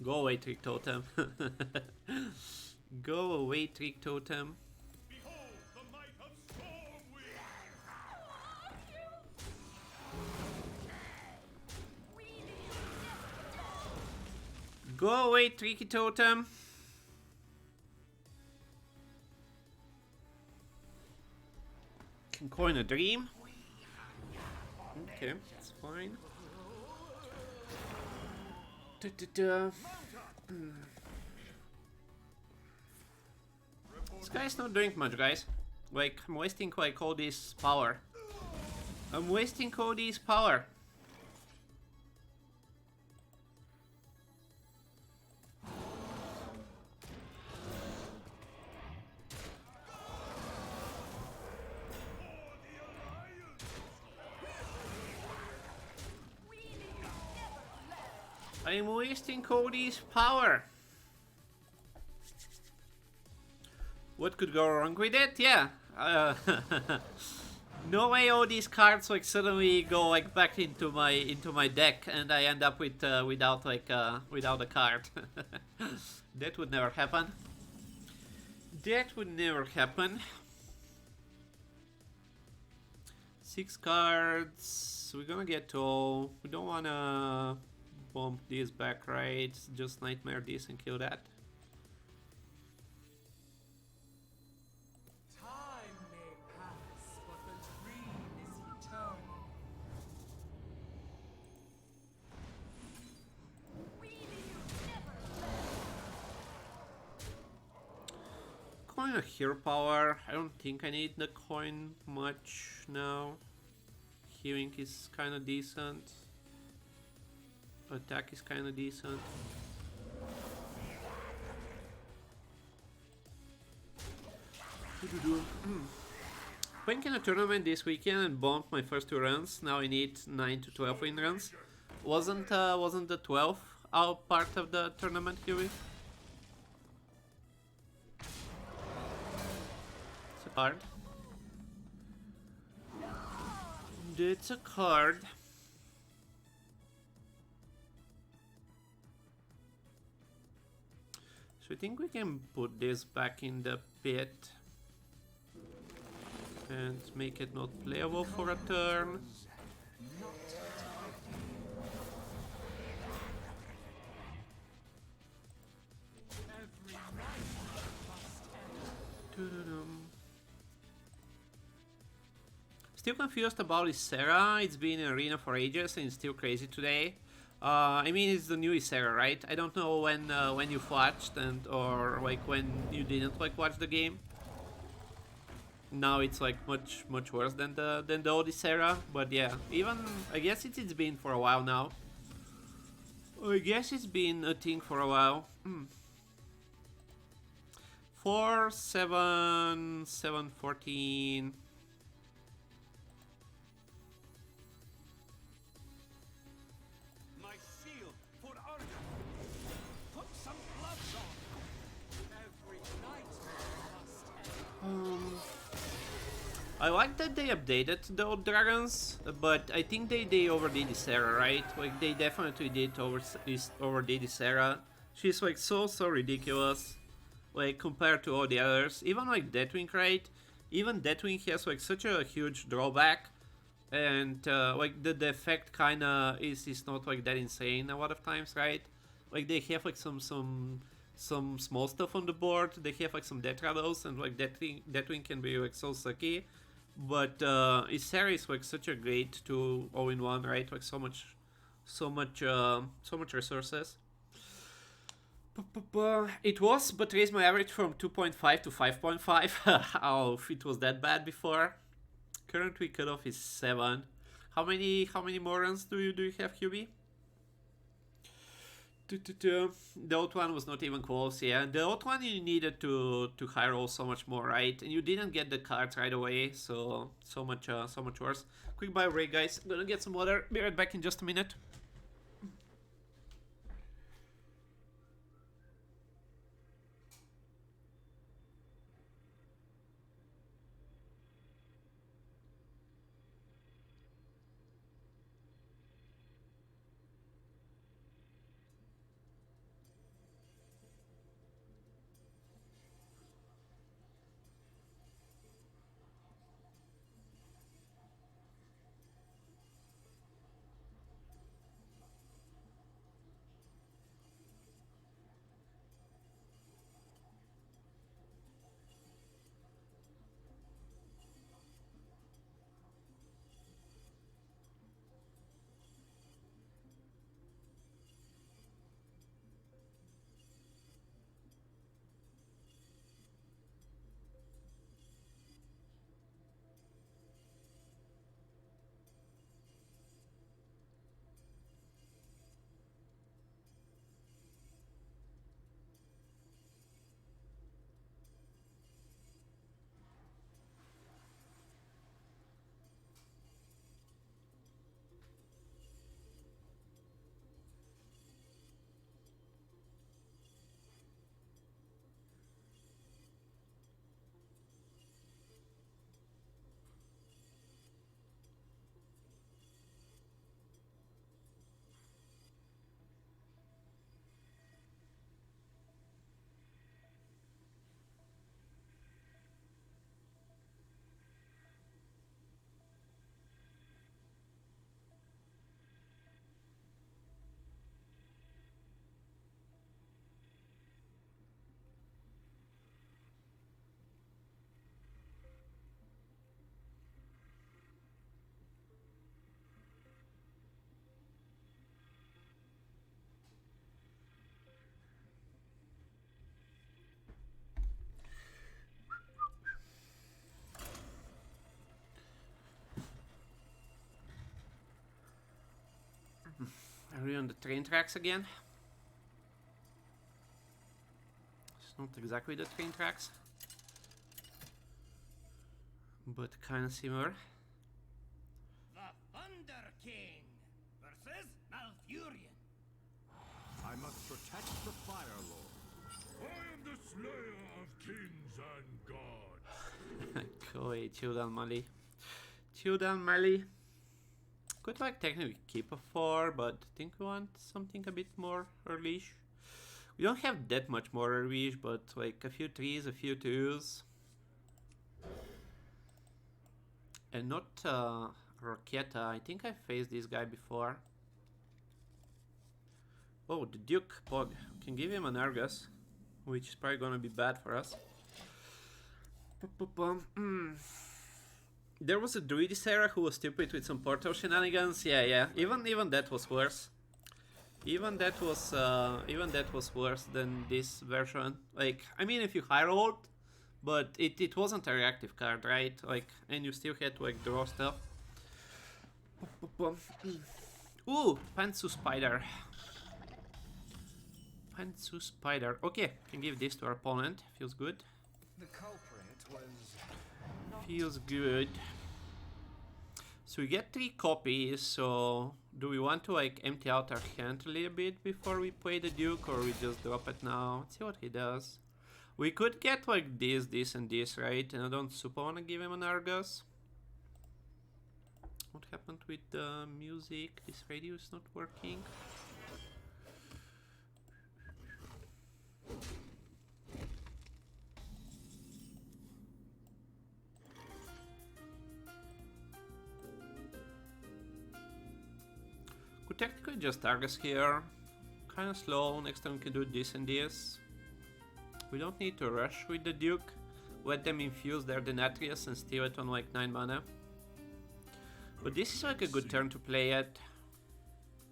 Go away, Trick Totem. Go away, Trick Totem. Behold the might of Stormwind! Go away, Tricky Totem. Can coin a dream. Okay, that's fine. This guy's not doing much, guys. Like, I'm wasting like all this power. I'm wasting all this power. I'm wasting Cody's power. What could go wrong with it? Yeah. No way all these cards like suddenly go like back into my deck and I end up with without a card. That would never happen. That would never happen. 6 cards. We're gonna get all. We don't wanna bump this back, right? Just nightmare this and kill that. Time may pass, but the dream is eternal. Coin of hero power. I don't think I need the coin much now. Healing is kind of decent. Attack is kind of decent. Playing in a tournament this weekend and bumped my first 2 runs. Now I need 9 to 12 win runs. Wasn't the 12 out part of the tournament, Huey? It's a card. It's a card. So I think we can put this back in the pit and make it not playable for a turn. Still confused about Ysera. It's been in arena for ages and it's still crazy today. I mean, it's the new Ysera, right? I don't know when you've watched and or like when you didn't like watch the game. Now it's like much worse than the old Ysera, but yeah, even I guess it's been for a while now. I guess it's been a thing for a while. 4, 7, 7, 14. My seal for Arya. Put some gloves on. Every night must end. I like that they updated the old dragons, but I think they overdid this era, right? Like they definitely overdid this era. She's like so ridiculous, like compared to all the others. Even like Deathwing, right? Even Deathwing has like such a huge drawback, and like the effect kinda is not like that insane a lot of times, right? Like they have like some small stuff on the board. They have like some death rattles, and like Deathwing can be like so sucky. But Ysera is like such a great 2 all-in-one, right? Like so much resources. It was, but raised my average from 2.5 to 5.5. Oh, if it was that bad before. Currently cutoff is 7. How many more runs do you have, QB? The old one was not even close, yeah. The old one you needed to high roll so much more, right? And you didn't get the cards right away, so much worse. Quick bio break, guys. I'm gonna get some water. Be right back in just a minute. on the train tracks again. It's not exactly the train tracks, but kind of similar. The Thunder King versus Malfurion. I must protect the Fire Lord. I am the slayer of kings and gods. Cool, chill down, Mali. Chill down, Mali. Could like technically keep a 4, but I think we want something a bit more early-ish. We don't have that much more early-ish, but like a few 3s, a few 2s. And not Roqueta. I think I faced this guy before. Oh, the Duke Pog. We can give him an Argus, which is probably gonna be bad for us. There was a Druidis era who was stupid with some portal shenanigans. Yeah. Even that was worse. Even that was worse than this version. Like, I mean, if you high rolled, but it wasn't a reactive card, right? Like, and you still had to like draw stuff. Ooh, Pantsu Spider. Pantsu Spider. Okay, can give this to our opponent. Feels good. The culprit was Feels good. So we get 3 copies, so do we want to like empty out our hand a little bit before we play the Duke, or we just drop it now? Let's see what he does. We could get like this, and this, right? And I don't super want to give him an Argus. What happened with the music? This radio is not working. Could technically just Argus here. Kind of slow. Next time we can do this and this. We don't need to rush with the Duke. Let them infuse their Nathria and steal it on like 9 mana. But this is like a good turn to play it.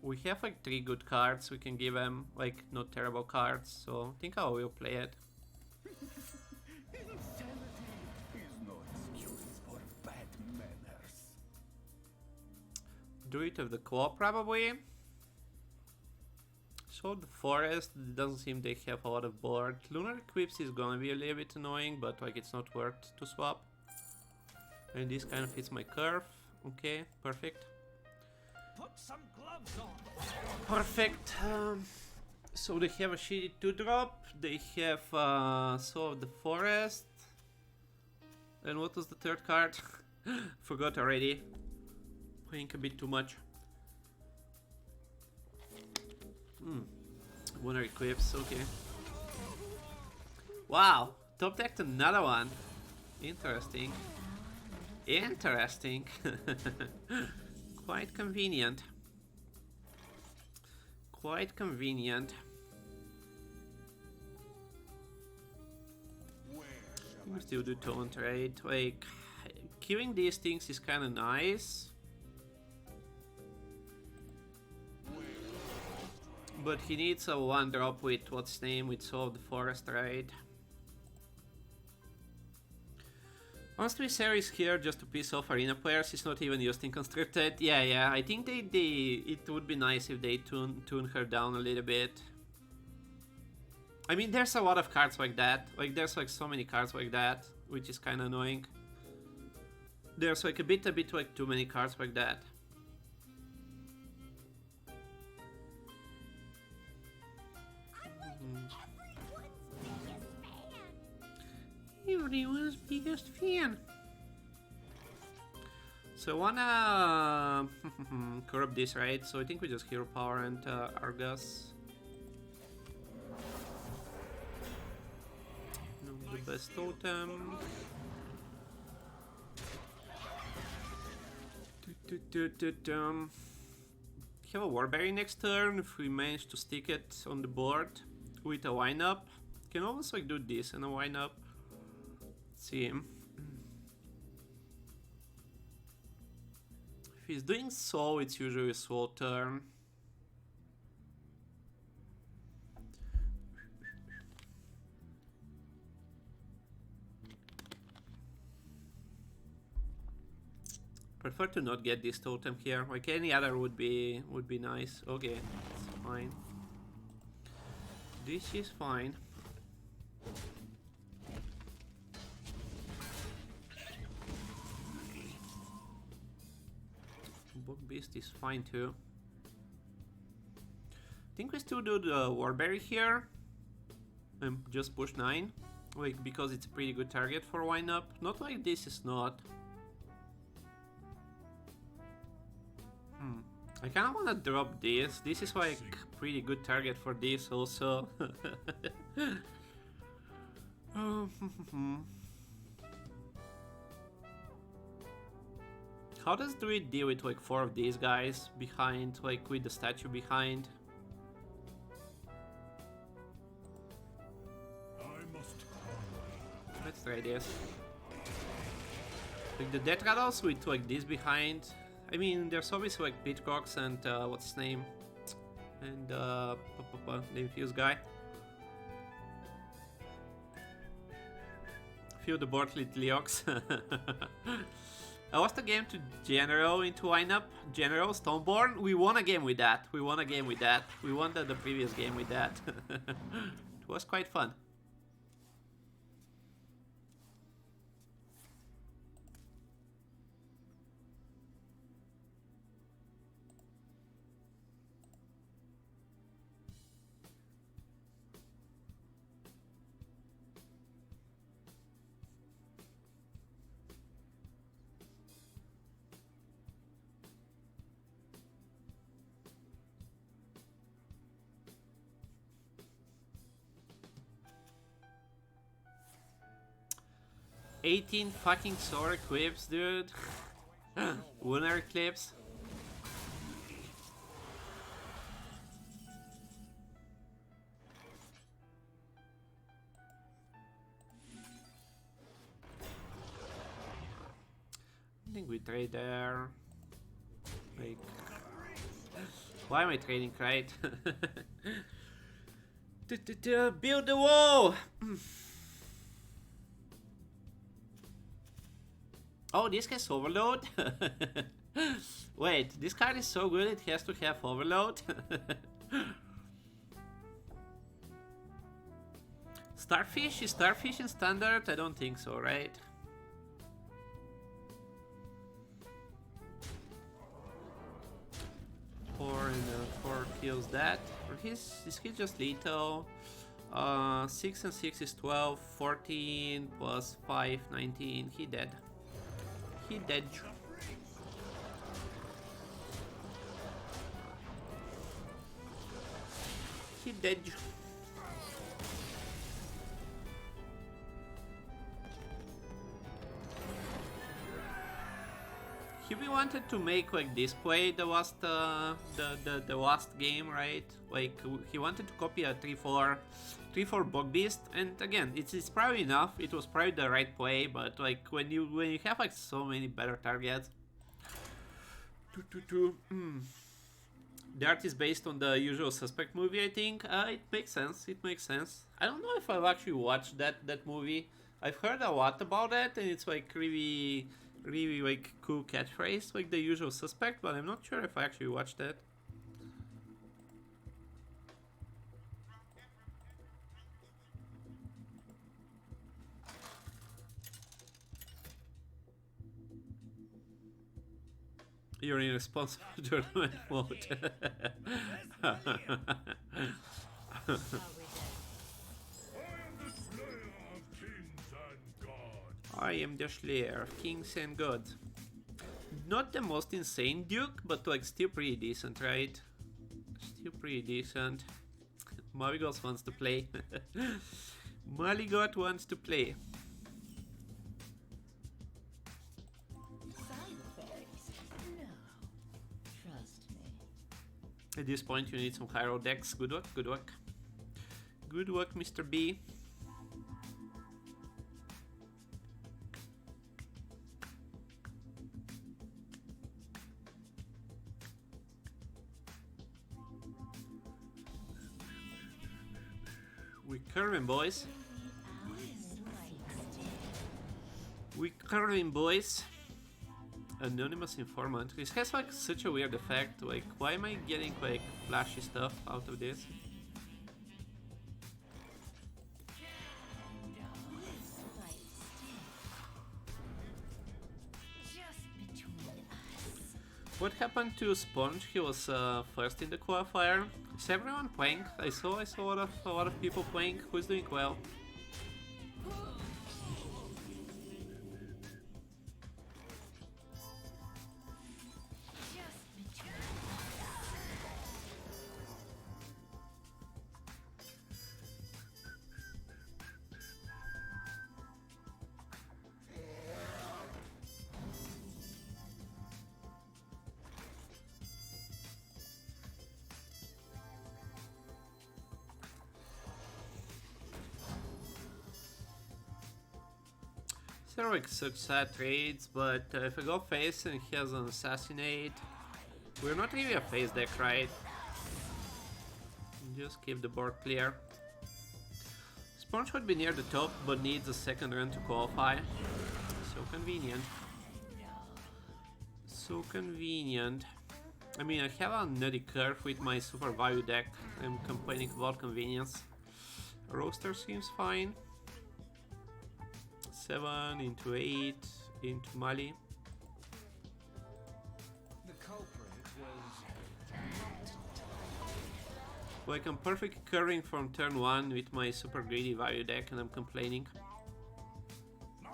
We have like 3 good cards. We can give them like not terrible cards. So I think I will play it. Insanity is no excuse for bad manners. Druid of the Claw probably. So the Forest, it doesn't seem they have a lot of board. Lunar Eclipse is gonna be a little bit annoying, but like it's not worth to swap. And this kind of fits my curve. Okay, perfect. Put some gloves on. Perfect. So they have a shitty 2-drop. They have Soul of the Forest. And what was the third card? Forgot already. Playing a bit too much. Lunar Eclipse, okay. Wow, top decked another one. Interesting. Interesting. Quite convenient. Quite convenient. We still do taunt, right? Like, killing these things is kind of nice. But he needs a 1-drop with what's his name, with Soul of the Forest, right? Honestly, Sarah is here just to piss off arena players. He's not even used in Constricted. Yeah, I think it would be nice if they tune her down a little bit. I mean, there's a lot of cards like that. Like, there's like so many cards like that, which is kind of annoying. There's like a bit like too many cards like that. Everyone's biggest fan. So I wanna corrupt this, right? So I think we just Hero Power and Argus. No, the best totem. Have a Warberry next turn if we manage to stick it on the board with a wind-up. Can almost like do this and a wind-up. See him. If he's doing so, it's usually a slow turn. Prefer to not get this totem here. Like any other would be nice. Okay, fine. This is fine. Book Beast is fine too. I think we still do the Warberry here and just push 9, like, because it's a pretty good target for wind-up. Not like this is not. I kind of want to drop this. This is like pretty good target for this also. How does Druid deal with like 4 of these guys behind, like with the statue behind? Let's try this. Like the Death Rattles with like this behind. I mean, there's obviously like Pitcocks and what's his name? And the Infused guy. Few the board with Leox. I lost a game to General into lineup. General Stoneborn. We won a game with that. We won the previous game with that. It was quite fun. $18 fucking solar eclipse, dude. Lunar eclipse. I think we trade there. Like, why am I trading, right? Build the wall. Oh, this has overload? Wait, this card is so good it has to have overload? Starfish? Is Starfish in standard? I don't think so, right? Four kills that. Or is he just lethal? 6 and 6 is 12, 14 plus 5, 19. He dead. He dead. He dead. He wanted to make like this play the last the last game, right? Like he wanted to copy a 3-4 Bog Beast, and again, it's probably enough. It was probably the right play, but like when you have like so many better targets. The art is based on the Usual Suspect movie, I think. It makes sense. It makes sense. I don't know if I've actually watched that movie. I've heard a lot about it, and it's like really like cool catchphrase, like The Usual Suspect, but I'm not sure if I actually watched it. You're in responsible tournament mode. I am the Slayer of Kings and Gods. Not the most insane Duke, but like still pretty decent, right? Still pretty decent. Malygos wants to play. Malygos wants to play. At this point you need some Hyro decks. Good work, good work. Good work, Mr. B. We curving, boys. We curving, boys. Anonymous informant. This has like such a weird effect. Like, why am I getting like flashy stuff out of this. What happened to Sponge? He was first in the qualifier. Is everyone playing? I saw a lot of people playing. Who's doing well? There are like such sad trades, but if I go face and he has an assassinate, we're not really a face deck, right? Just keep the board clear. Sponge would be near the top, but needs a second run to qualify. So convenient. So convenient. I mean, I have a nutty curve with my super value deck. I'm complaining about convenience. Roaster seems fine. 7 into 8 into Mali. The culprit was Like I'm perfectly curving from turn 1 with my super greedy value deck and I'm complaining. My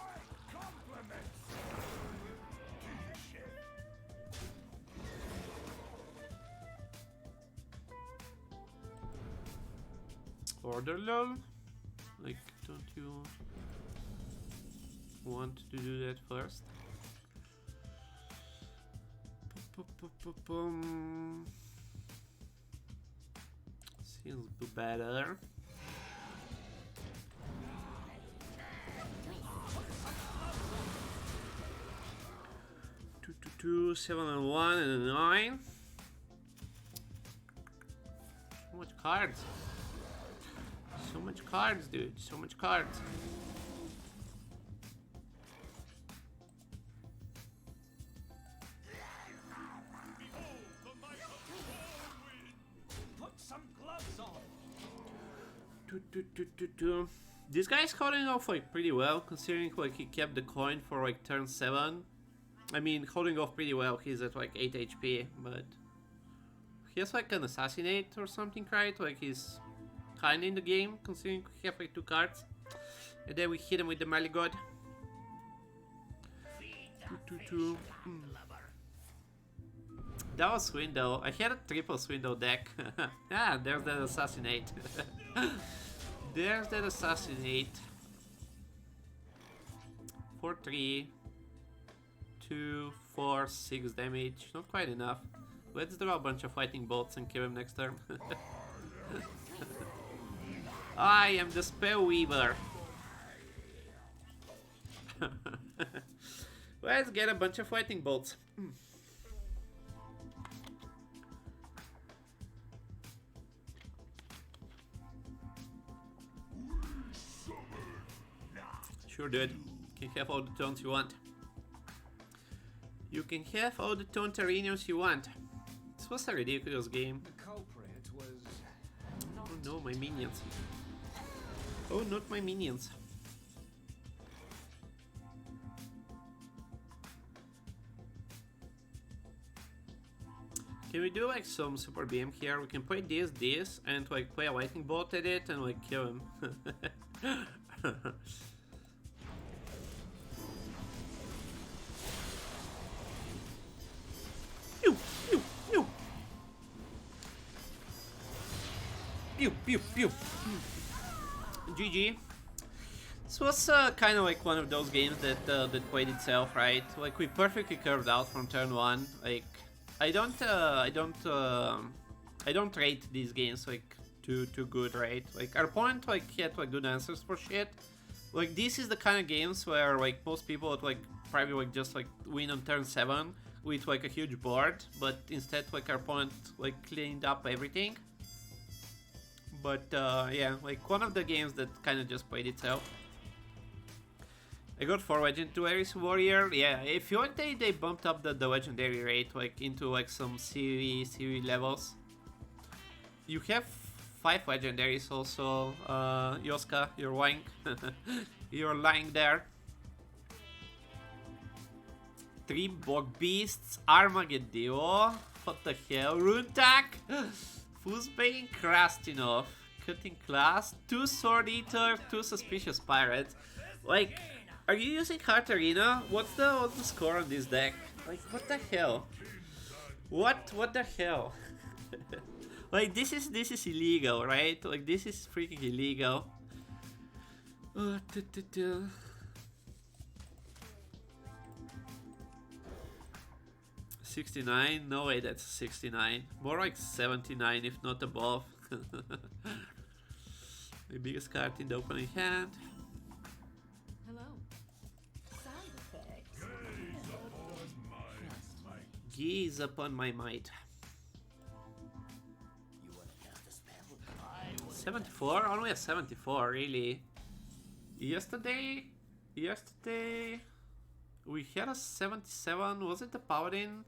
compliments. Order lol. Like, don't you want to do that first? Seems better. Two, 7 and 1 and a 9. So much cards. So much cards, dude. So much cards. put some gloves on. This guy's holding off like pretty well, considering like he kept the coin for like turn 7. I mean, holding off pretty well. He's at like 8 HP, but he has like an assassinate or something, right? Like he's kind in the game, considering we have like 2 cards, and then we hit him with the Malygos. That was Swindle. I had a triple Swindle deck. Ah, there's that assassinate. There's that assassinate. 4-3. 2, 4, 6 damage. Not quite enough. Let's draw a bunch of lightning bolts and kill him next turn. I am the Spell Weaver. Let's get a bunch of lightning bolts. Sure, dude. You can have all the tones you want. You can have all the Tontarinos you want. This was a ridiculous game. The culprit was Oh no, my minions. Oh, not my minions. Can we do like some super beam here? We can play this, and like play a lightning bolt at it and like kill him. Pew, pew, pew. Pew, pew, pew. GG. This was kind of like one of those games that that played itself, right? Like we perfectly curved out from turn 1. Like I don't rate these games like too good, right? Like our opponent like had like good answers for shit. Like this is the kind of games where like most people would like probably like just like win on turn 7 with like a huge board, but instead like our opponent like cleaned up everything. But yeah, like one of the games that kind of just played itself. I got 4 legendaries warrior. Yeah, I feel like they bumped up the legendary rate like into like some CV levels. you have 5 legendaries also, Yoska, you're lying. You're lying there. 3 Bog Beasts, Armageddon, what the hell, Runtak, Fuzbane, Krastinov, Cutting Class, 2 Sword Eater, 2 Suspicious Pirates. Like, are you using Heart Arena? What's the score on this deck? Like, what the hell? What the hell? Like, this is illegal, right? Like, this is freaking illegal. 69? No way that's 69. More like 79 if not above. The biggest card in the opening hand. Hello. Sound effects. Gaze upon my might. 74? Only a 74, really. Yesterday we had a 77. Was it the Paladin?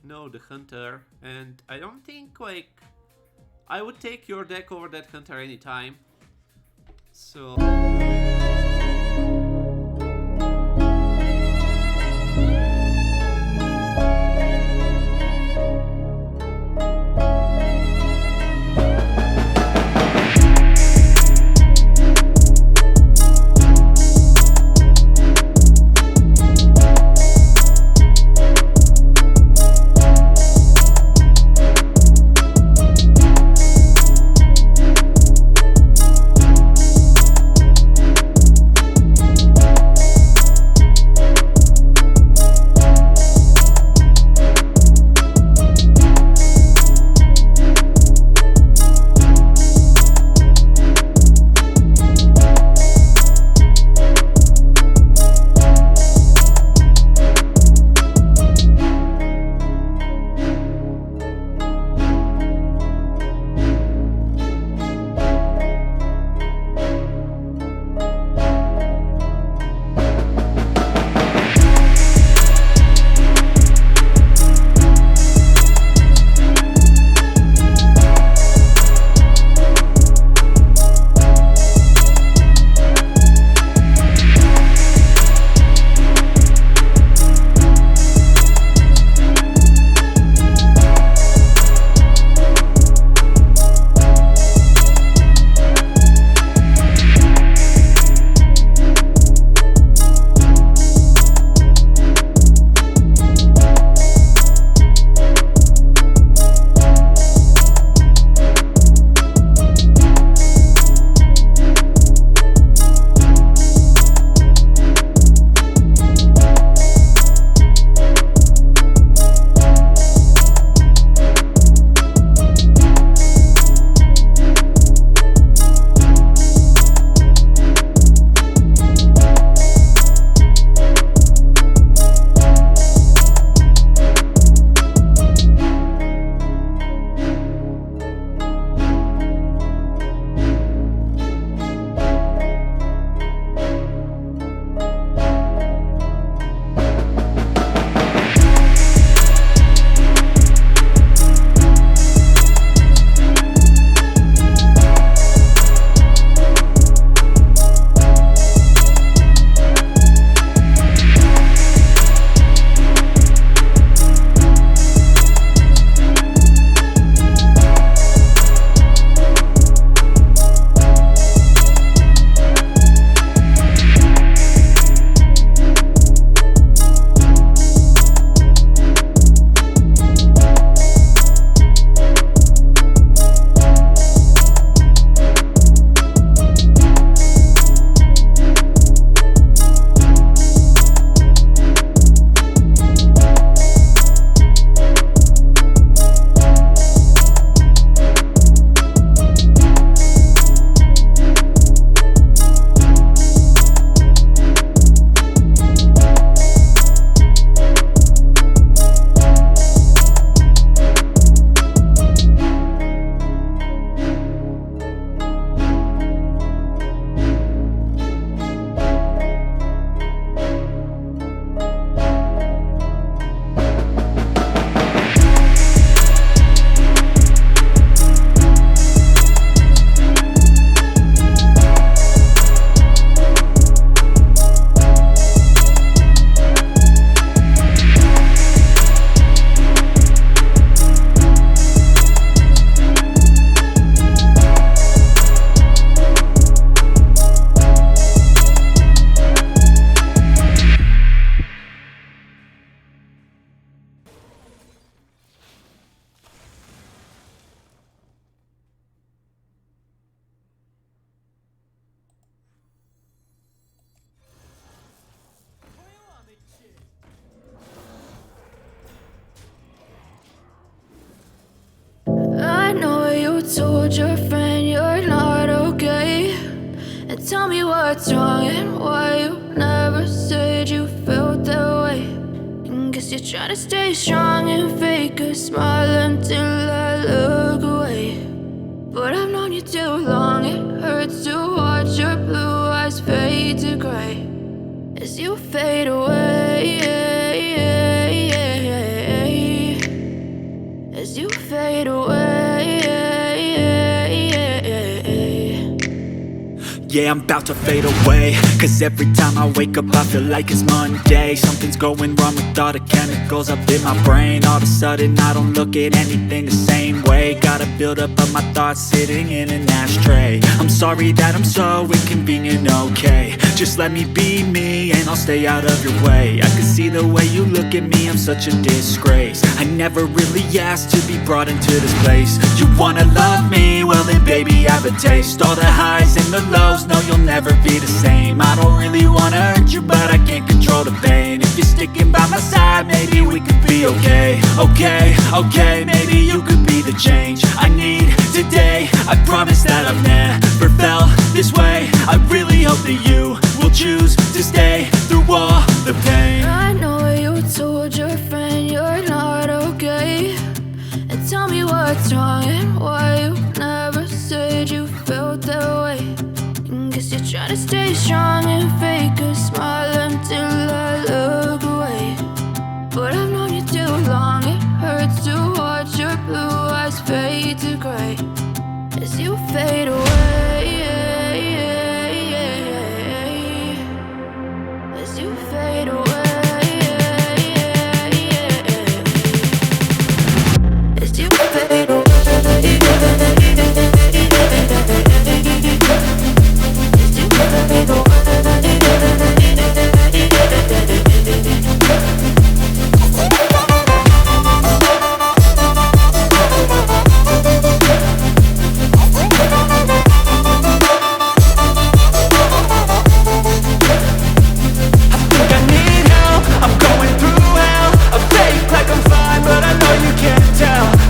No, the Hunter. And I don't think, like, I would take your deck over that Hunter anytime. So told your friend you're not okay. And tell me what's wrong and why you never said you felt that way. And guess you're trying to stay strong and fake a smile until I look away. But I've known you too long, it hurts to watch your blue eyes fade to gray as you fade away. As you fade away. Yeah, I'm about to fade away, cause every time I wake up I feel like it's Monday. Something's going wrong with all the chemicals up in my brain. All of a sudden I don't look at anything the same way. Gotta build up of my thoughts sitting in an ashtray. I'm sorry that I'm so inconvenient, okay. Just let me be me and I'll stay out of your way. I can see the way you look at me, I'm such a disgrace. I never really asked to be brought into this place. You wanna love me? Well then baby I have a taste. All the highs and the lows, no you'll never be the same. I don't really wanna hurt you but I can't control the pain. If you're sticking by my side maybe we could be okay. Okay, maybe you could be the change I need today. I promise that I've never felt this way. I really hope that you will choose to stay through all the pain. I know you told your friend you're not okay. And tell me what's wrong and why you never said you felt that way. And guess you're trying to stay strong and fake a smile until I look away. But I've known you too long, it hurts to watch your blue eyes fade to gray as you fade away. As you fade away. As you fade away.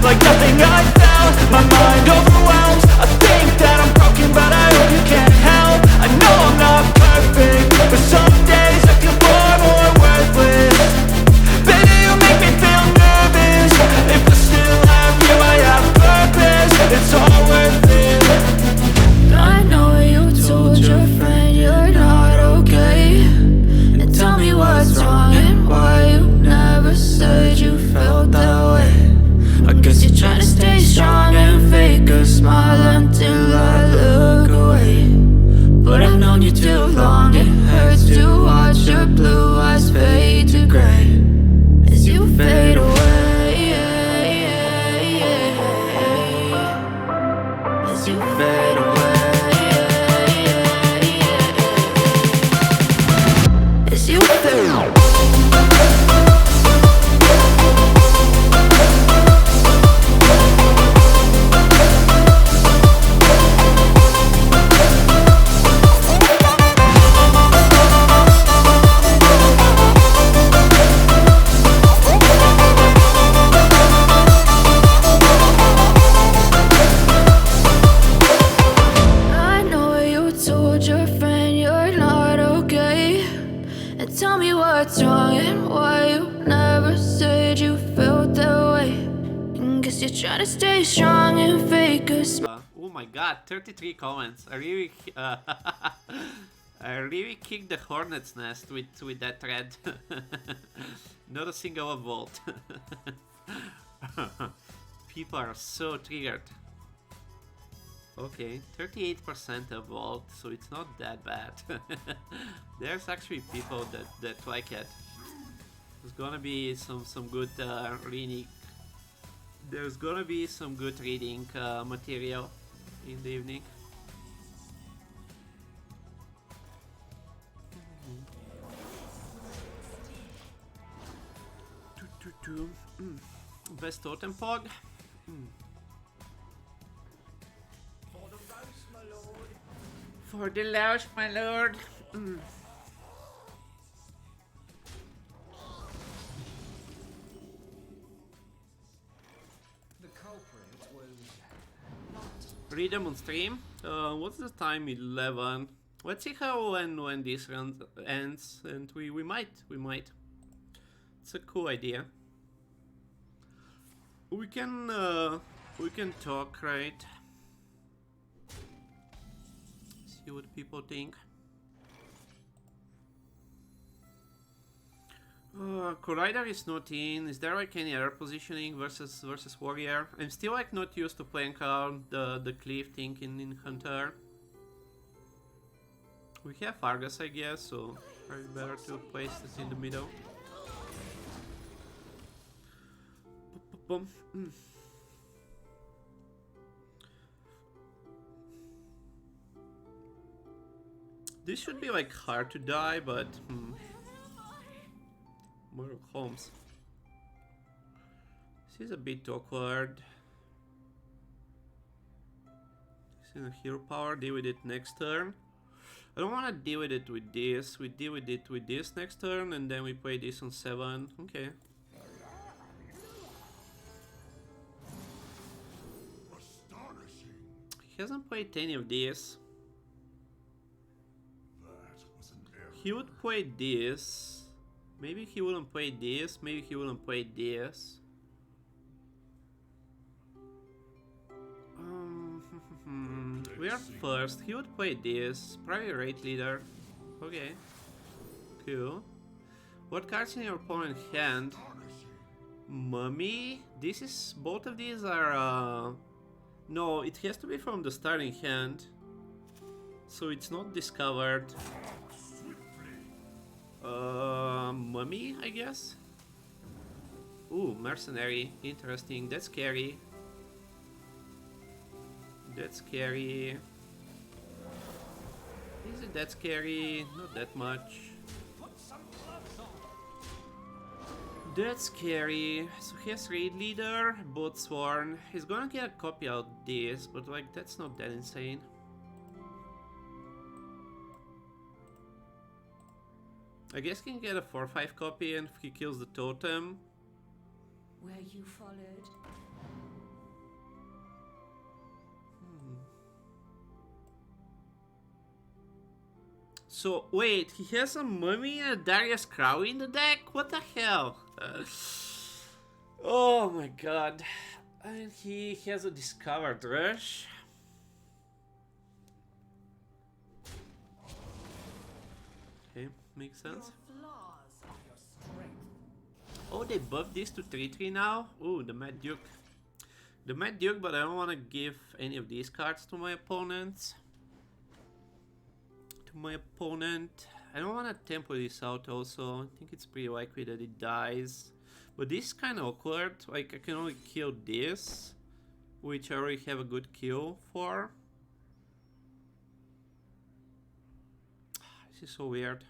Like nothing I felt, my mind overwhelmed. I think that I'm broken but I hope you can't help. I know I'm not perfect, but some days I feel far more worthless. Baby, you make me feel nervous. If I still have you, I have purpose. It's all worth it. I know you told your friend you're not okay. And tell me what's wrong and why you never said you felt that way. I guess you're trying to stay strong and fake a smile until I look away. But I've known you too long, it hurts to watch your blue eyes fade to gray as you fade away. As you fade away. As you fade away. What's wrong and why you never said you felt that way. And guess you're trying to stay strong and fake a smile. Oh my god, 33 comments. I really I really kicked the hornet's nest with that thread. Not a single volt. People are so triggered. Okay, 38% of volt, so it's not that bad. There's actually people that like it. There's gonna be some good reading. There's gonna be some good reading material in the evening. Best totem pog. For the louse, my lord. The culprit was not Freedom on stream. What's the time? 11. Let's see how and when this run ends, and we might. It's a cool idea. We can talk, right? See what people think. Collider is not in. Is there like any other positioning versus warrior? I'm still like not used to playing around the cliff thing in Hunter. We have Argus, I guess, so probably better to place it in the middle. This should be like hard to die, but Mortal Holmes. This is a bit awkward. This is a hero power. Deal with it next turn. I don't want to deal with it with this. We deal with it with this next turn, and then we play this on 7. Okay. Astonishing. He hasn't played any of these. That was an error. He would play this. Maybe he wouldn't play this. Maybe he wouldn't play this. We are first. He would play this. Probably raid leader. Okay. Cool. What cards in your opponent's hand? Mummy? This is... Both of these are... No, it has to be from the starting hand. So it's not discovered. Mummy, I guess? Ooh, mercenary. Interesting. That's scary. That's scary. Is it that scary? Not that much. That's scary. So he has raid leader, both sworn. He's gonna get a copy of this, but like that's not that insane. I guess he can get a 4/5 copy, and if he kills the totem. Where you followed. So wait, he has a mummy and a Darius Crow in the deck? What the hell? Oh my god. And he has a discovered rush. Okay, makes sense. Flaws of your strength. Oh, they buffed this to 3/3 now? Ooh, the Mad Duke. The Mad Duke, but I don't want to give any of these cards to my opponents. I don't want to tempo this out also. I think it's pretty likely that it dies. But this is kind of awkward. Like, I can only kill this, which I already have a good kill for. This is so weird.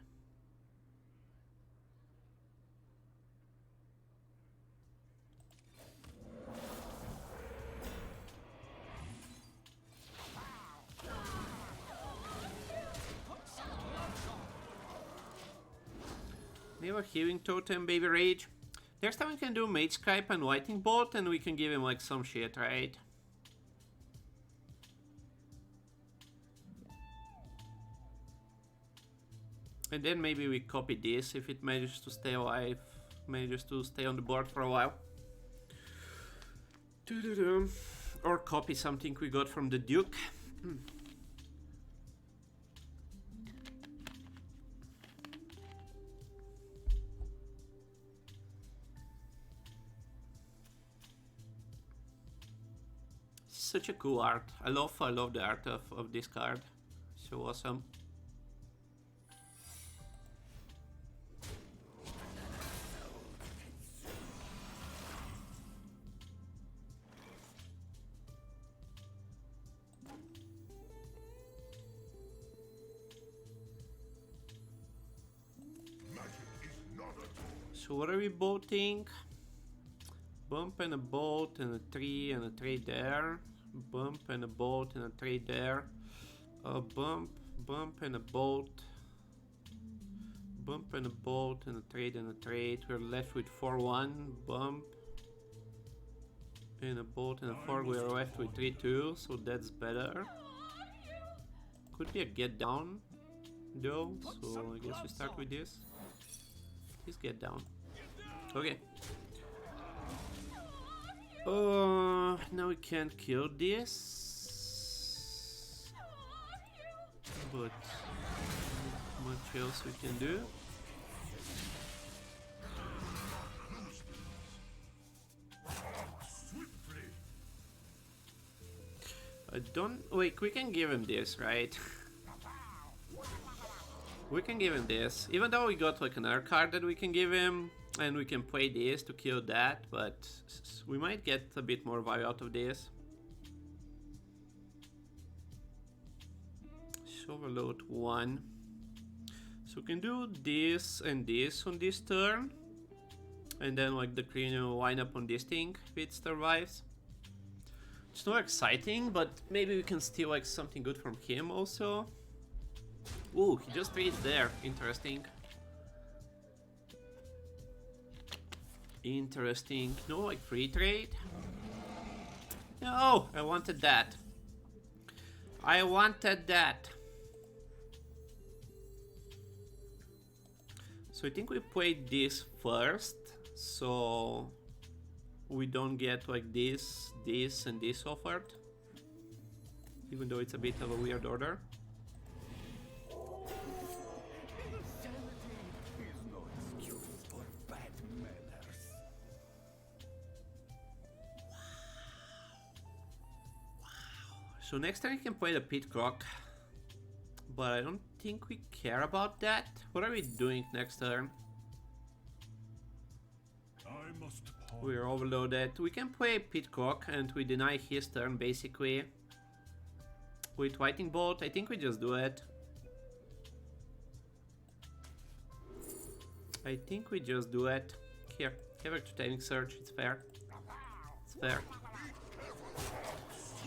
We have a healing totem, baby rage. Next time we can do mage skype and lightning bolt, and we can give him like some shit, right? And then maybe we copy this if it manages to stay alive, manages to stay on the board for a while. Or copy something we got from the Duke. Such a cool art. I love the art of this card. So awesome. So what are we bolting? Bump and a bolt and a tree and a trade there. Bump and a bolt and a trade there. Bump and a bolt. Bump and a bolt and a trade and a trade. We're left with 4-1. Bump. and a bolt and a 4. We are left with 3-2, so that's better. Could be a get down though, so I guess we start with this. Please get down. Okay. Now we can't kill this, but much else we can do. I don't... Wait, we can give him this, right? We can give him this. Even though we got like another card that we can give him, and we can play this to kill that, but we might get a bit more value out of this. Overload 1. So we can do this and this on this turn. And then like the Krino will line up on this thing if it survives. It's not exciting, but maybe we can steal like something good from him also. Ooh, he just trades there. Interesting. Interesting. No, like free trade. No, I wanted that. I wanted that. So I think we played this first, so we don't get like this, this, and this offered. Even though it's a bit of a weird order. So next turn we can play the Pit Croc, but I don't think we care about that. What are we doing next turn? We're overloaded. We can play Pit Croc and we deny his turn basically. With Whiting Bolt, I think we just do it. I think we just do it. Here, have a Timing Search, it's fair. It's fair.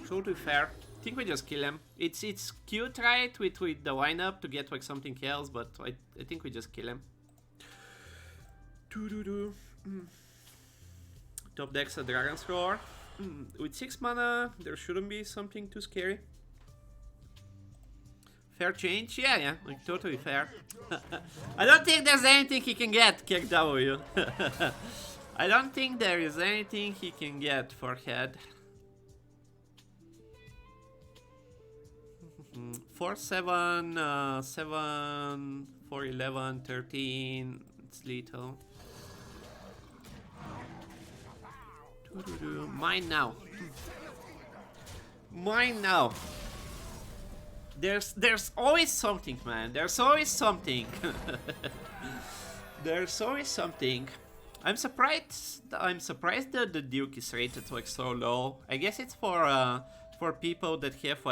Totally fair. I think we just kill him. It's cute, right, with the lineup to get like something else, but I think we just kill him. Top deck's a Dragon's Roar. With 6 mana, there shouldn't be something too scary. Fair change? Yeah, like totally fair. I don't think there's anything he can get, Kick W. I don't think there is anything he can get for head. 4, 7, 7, 4, 11, 13. It's little. Mine now. Mine now. There's always something, man. There's always something. There's always something. I'm surprised that the Duke is rated like so low. I guess it's for people that have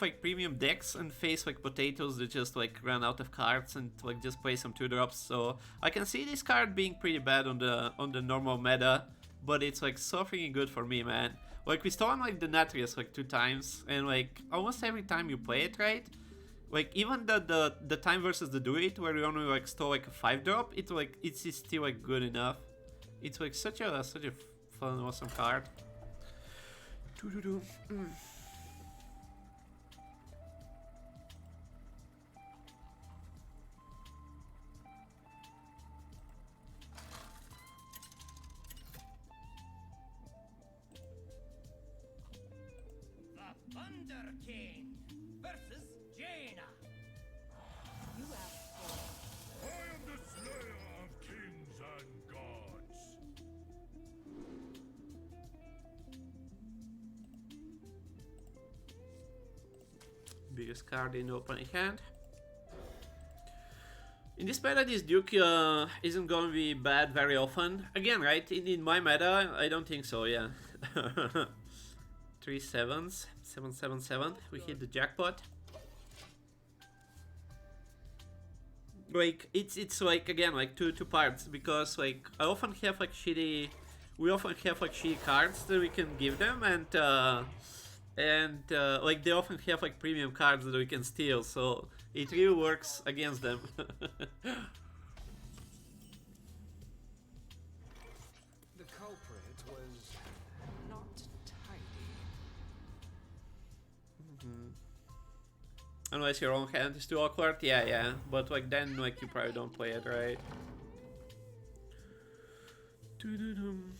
like premium decks and face like potatoes that just like run out of cards and like just play some 2-drops. So I can see this card being pretty bad on the normal meta, but it's like so freaking good for me, man. Like we stole like the Nathria like 2 times, and like almost every time you play it, right? Like even the time versus the Druid where we only like stole like a 5-drop, it's still like good enough. It's like such a fun, awesome card. Thunder King versus Jaina. You asked for I am the slayer of kings and gods. Biggest card in the opening hand. In this meta, this Duke isn't going to be bad very often. Again, right? In my meta, I don't think so, yeah. 3 7s, 7 7 7. We hit the jackpot. Like it's like again like two parts, because like I often have like shitty cards that we can give them, and like they often have like premium cards that we can steal, so it really works against them. The culprit was Unless your own hand is too awkward, yeah. But like then, like you probably don't play it, right? Doo-doo-dum.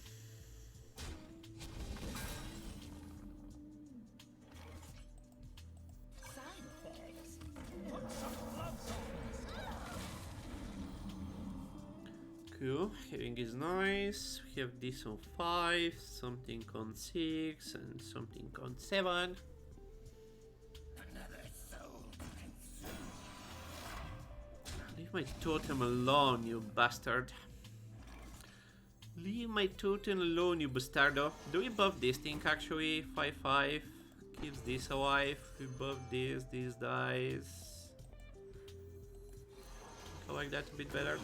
Side effects. Cool, healing is nice. We have this on 5, something on 6, and something on 7. Leave my totem alone, you bastard. Leave my totem alone, you bastardo. Do we buff this thing actually? 5/5. Keeps this alive. We buff this dies. I like that a bit better.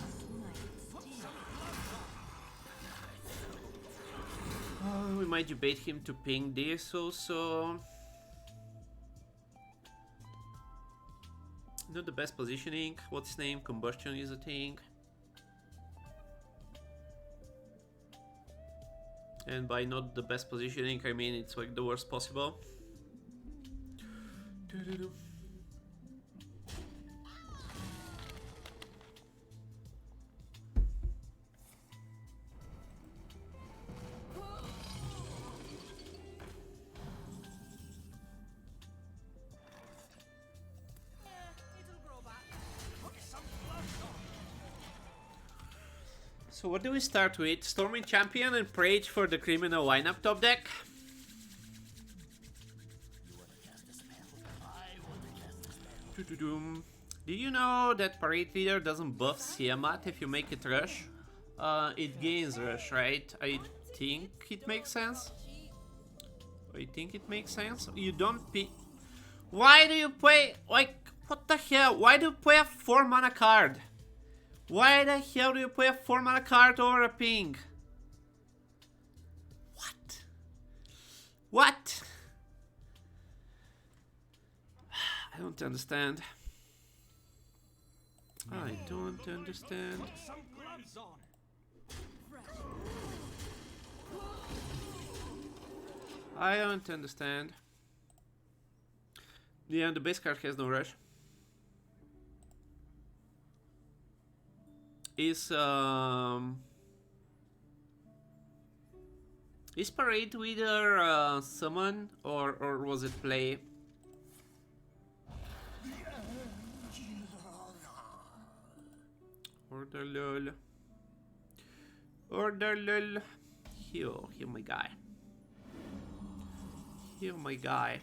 Oh, we might debate him to ping this also. Not the best positioning. What's his name? Combustion is a thing. And by not the best positioning, I mean it's like the worst possible. So what do we start with? Storming Champion and Prage for the criminal lineup top deck. Do you know that Parade Leader doesn't buff Siamat if you make it rush? It gains rush, right? I think it makes sense. You don't pick... Why do you play... Like, what the hell? Why do you play a 4 mana card? Why the hell do you play a 4 mana card over a ping? What? I don't understand. I don't understand. Some gloves on. I don't understand. Yeah, the base card has no rush. Is Parade Leader summon or was it play? Order lol. Order lol. Heal my guy. Heal my guy.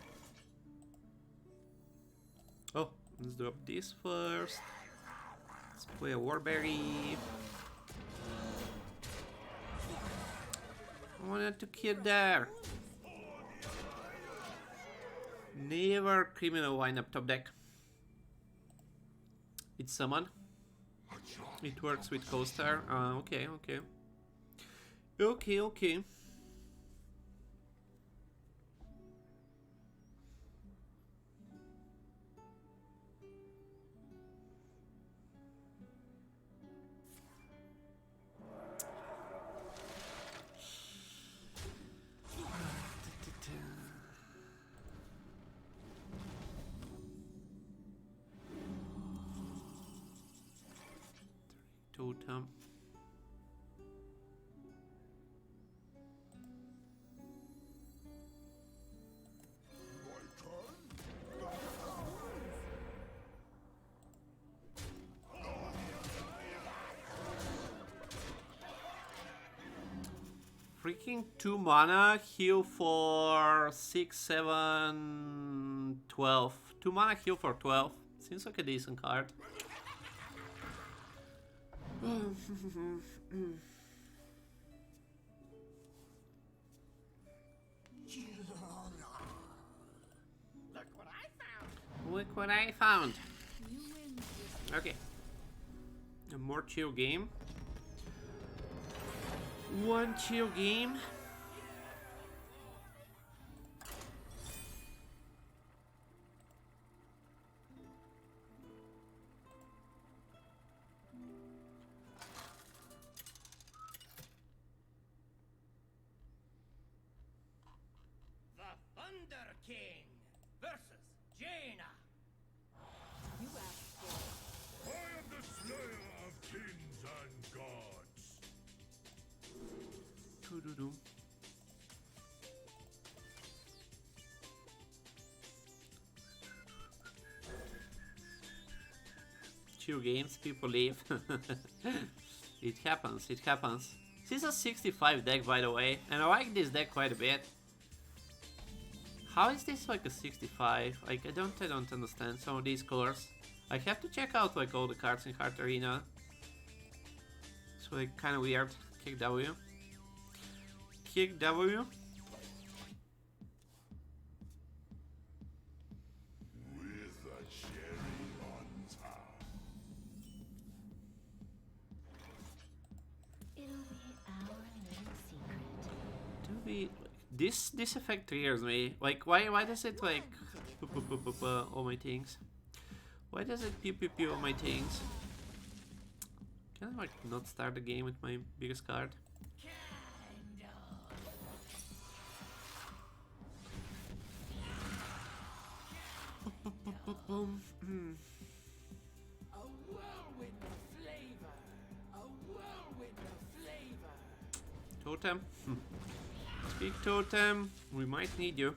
Oh, let's drop this first. Let's play a Warberry. I wanted to kill there. Never criminal lineup top deck. It's summon. It works with co-star. Okay. Totem. Freaking 2 mana, heal for 6, 7, 12. 2 mana, heal for 12. Seems like a decent card. Look what I found. Okay. A more chill game. One chill game. The Thunder King versus Jaina. 2 games, people leave. It happens, it happens. This is a 65 deck, by the way, and I like this deck quite a bit. How is this like a 65? Like, I don't understand some of these colors. I have to check out like all the cards in Heart Arena. It's like kind of weird. Kick W. Kick W. With a cherry on top. It'll be our little secret. Do we... This effect triggers me. Like, why does it like... all my things? Why does it pew pew pew all my things? Can I like not start the game with my biggest card? A whirlwind of flavor. A whirlwind of flavor. Totem. Speak totem. We might need you.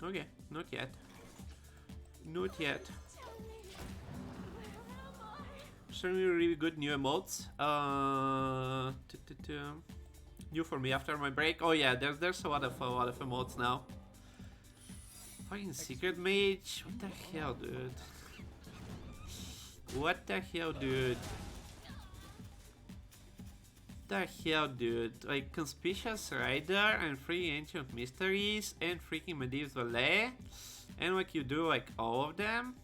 Okay, not yet. Not yet. Some really good new emotes. New for me after my break. Oh yeah, there's a lot of emotes now. Fucking secret mage. What the hell, dude? What the hell, dude? The hell, dude? Like Conspicuous Rider and 3 Ancient Mysteries and freaking Medieval Valet, and like you do like all of them.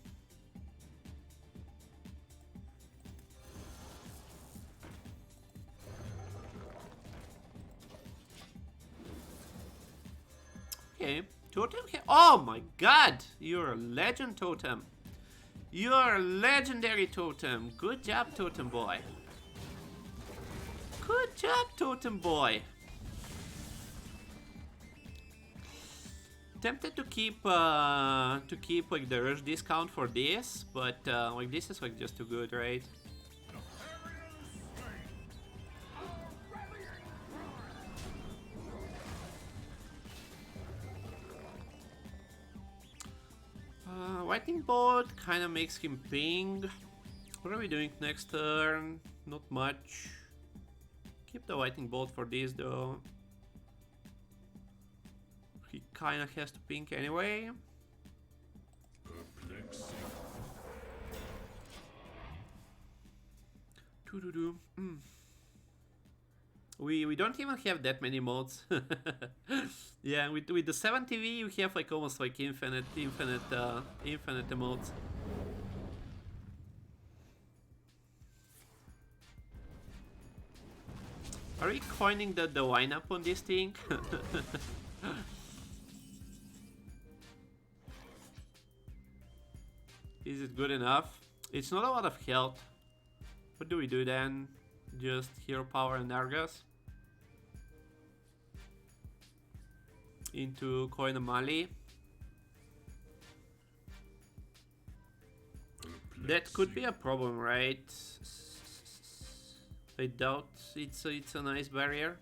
Okay, Totem. Oh my god, you're a legend, Totem. You're a legendary, Totem. Good job, Totem boy. Good job, Totem boy. Tempted to keep like the rush discount for this, but like this is like just too good, right? Lightning Bolt kind of makes him ping. What are we doing next turn? Not much. Keep the Lightning Bolt for this though. He kind of has to ping anyway. We don't even have that many modes. Yeah, with the 7TV you have like almost like infinite emotes. Are we coining the lineup on this thing? Is it good enough? It's not a lot of health. What do we do then? Just hero power and Argus into coin Mali. That could be a problem, right? I doubt it's a nice barrier.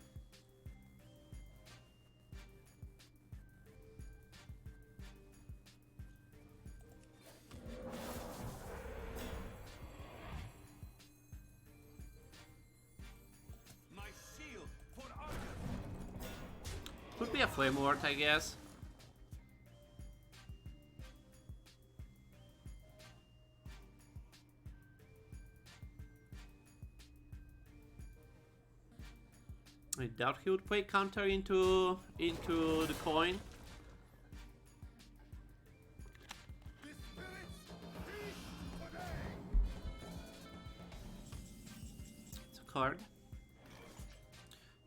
Could be a flame ward, I guess. I doubt he would play counter into the coin. It's a card.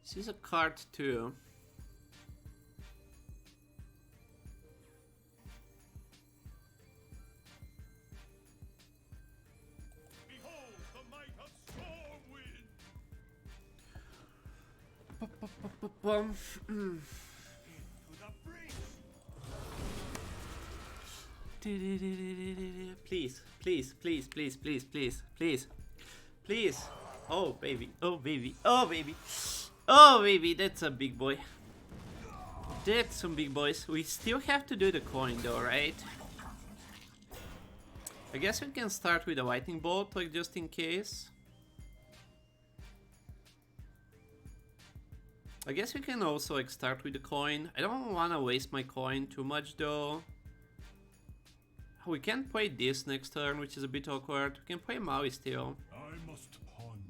This is a card too. Please, please, please, please, please, please, please, please. Oh baby, oh baby, oh baby, oh baby, that's a big boy. That's some big boys. We still have to do the coin though, right? I guess we can start with a lightning bolt, like just in case. I guess we can also like start with the coin. I don't want to waste my coin too much though. We can play this next turn, which is a bit awkward. We can play Maui still. I must ponder.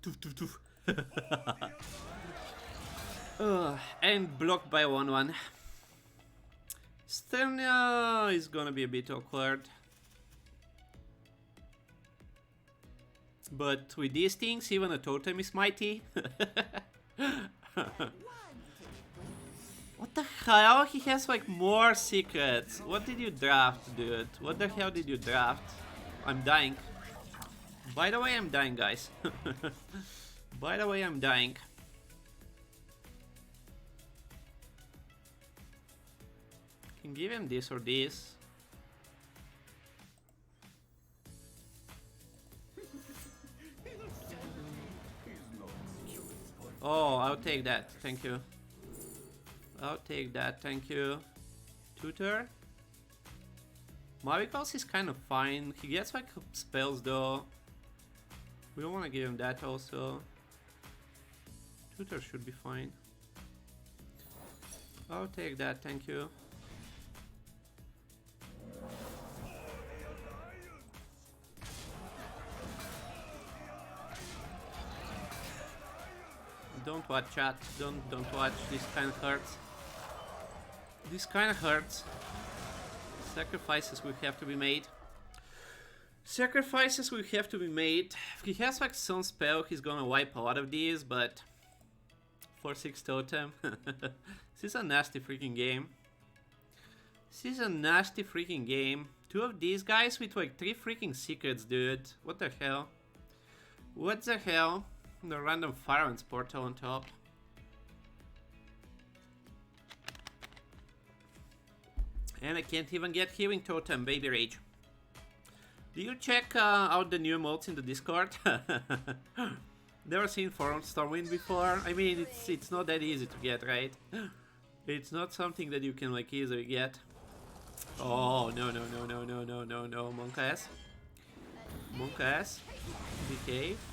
Toof, toof, toof. And blocked by 1-1. Sternia is gonna be a bit awkward. But with these things, even a totem is mighty. What the hell? He has like more secrets. What did you draft, dude? What the hell did you draft? I'm dying. By the way, I'm dying, guys. By the way, I'm dying. Can give him this or this. Oh, I'll take that. Thank you. I'll take that. Thank you. Tutor. Malygos is kind of fine. He gets like spells though. We don't want to give him that also. Tutor should be fine. I'll take that. Thank you. Don't watch chat. Don't watch. This kind of hurts. This kind of hurts. Sacrifices will have to be made. Sacrifices will have to be made. If he has like some spell, he's gonna wipe a lot of these, but 4-6 totem. This is a nasty freaking game. This is a nasty freaking game. Two of these guys with like 3 freaking secrets, dude. What the hell? What the hell? The random Fireman's portal on top. And I can't even get healing totem, baby rage. Do you check out the new modes in the Discord? Never seen Stormwind before. I mean, it's not that easy to get, right? It's not something that you can like easily get. Oh no, monk ass. Monk ass. Behave.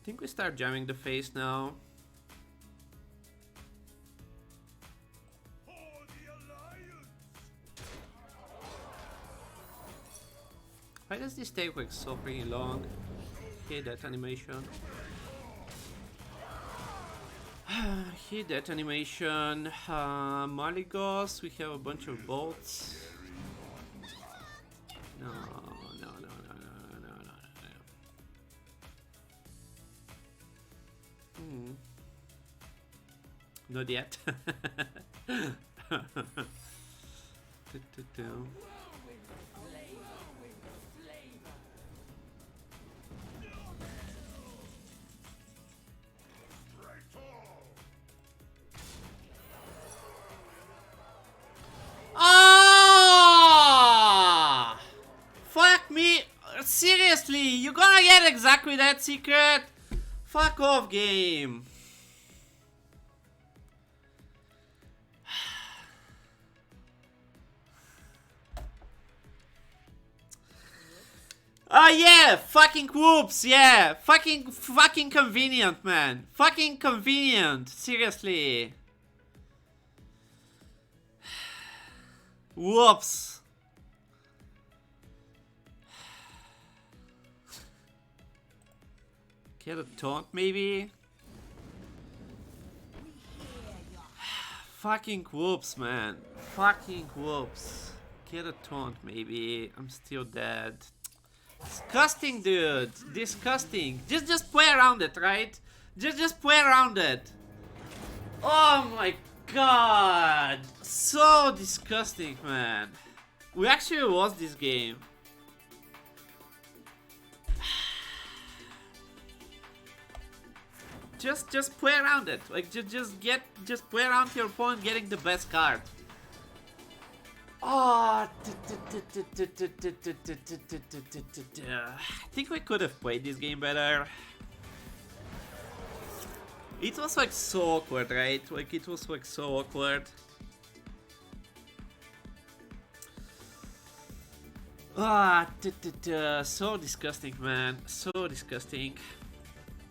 I think we start jamming the face now. Why does this take like so freaking long? Hate that animation. Hate that animation. Malygos, we have a bunch of bolts. No. Not yet. Ah! Fuck me! Seriously, you gonna get exactly that secret? Fuck off, game. Oh yeah, fucking whoops, yeah, fucking convenient, man, fucking convenient, seriously. Whoops. Get a taunt, maybe? Fucking whoops, man, fucking whoops. Get a taunt, maybe. I'm still dead. Disgusting, dude. Disgusting. Just play around it, right? Just play around it. Oh my god. So disgusting, man. We actually lost this game. just play around it. Like just play around your opponent getting the best card. Oh, I think we could have played this game better. It was like so awkward, right? Like it was like so awkward. Ah, so disgusting, man. So disgusting.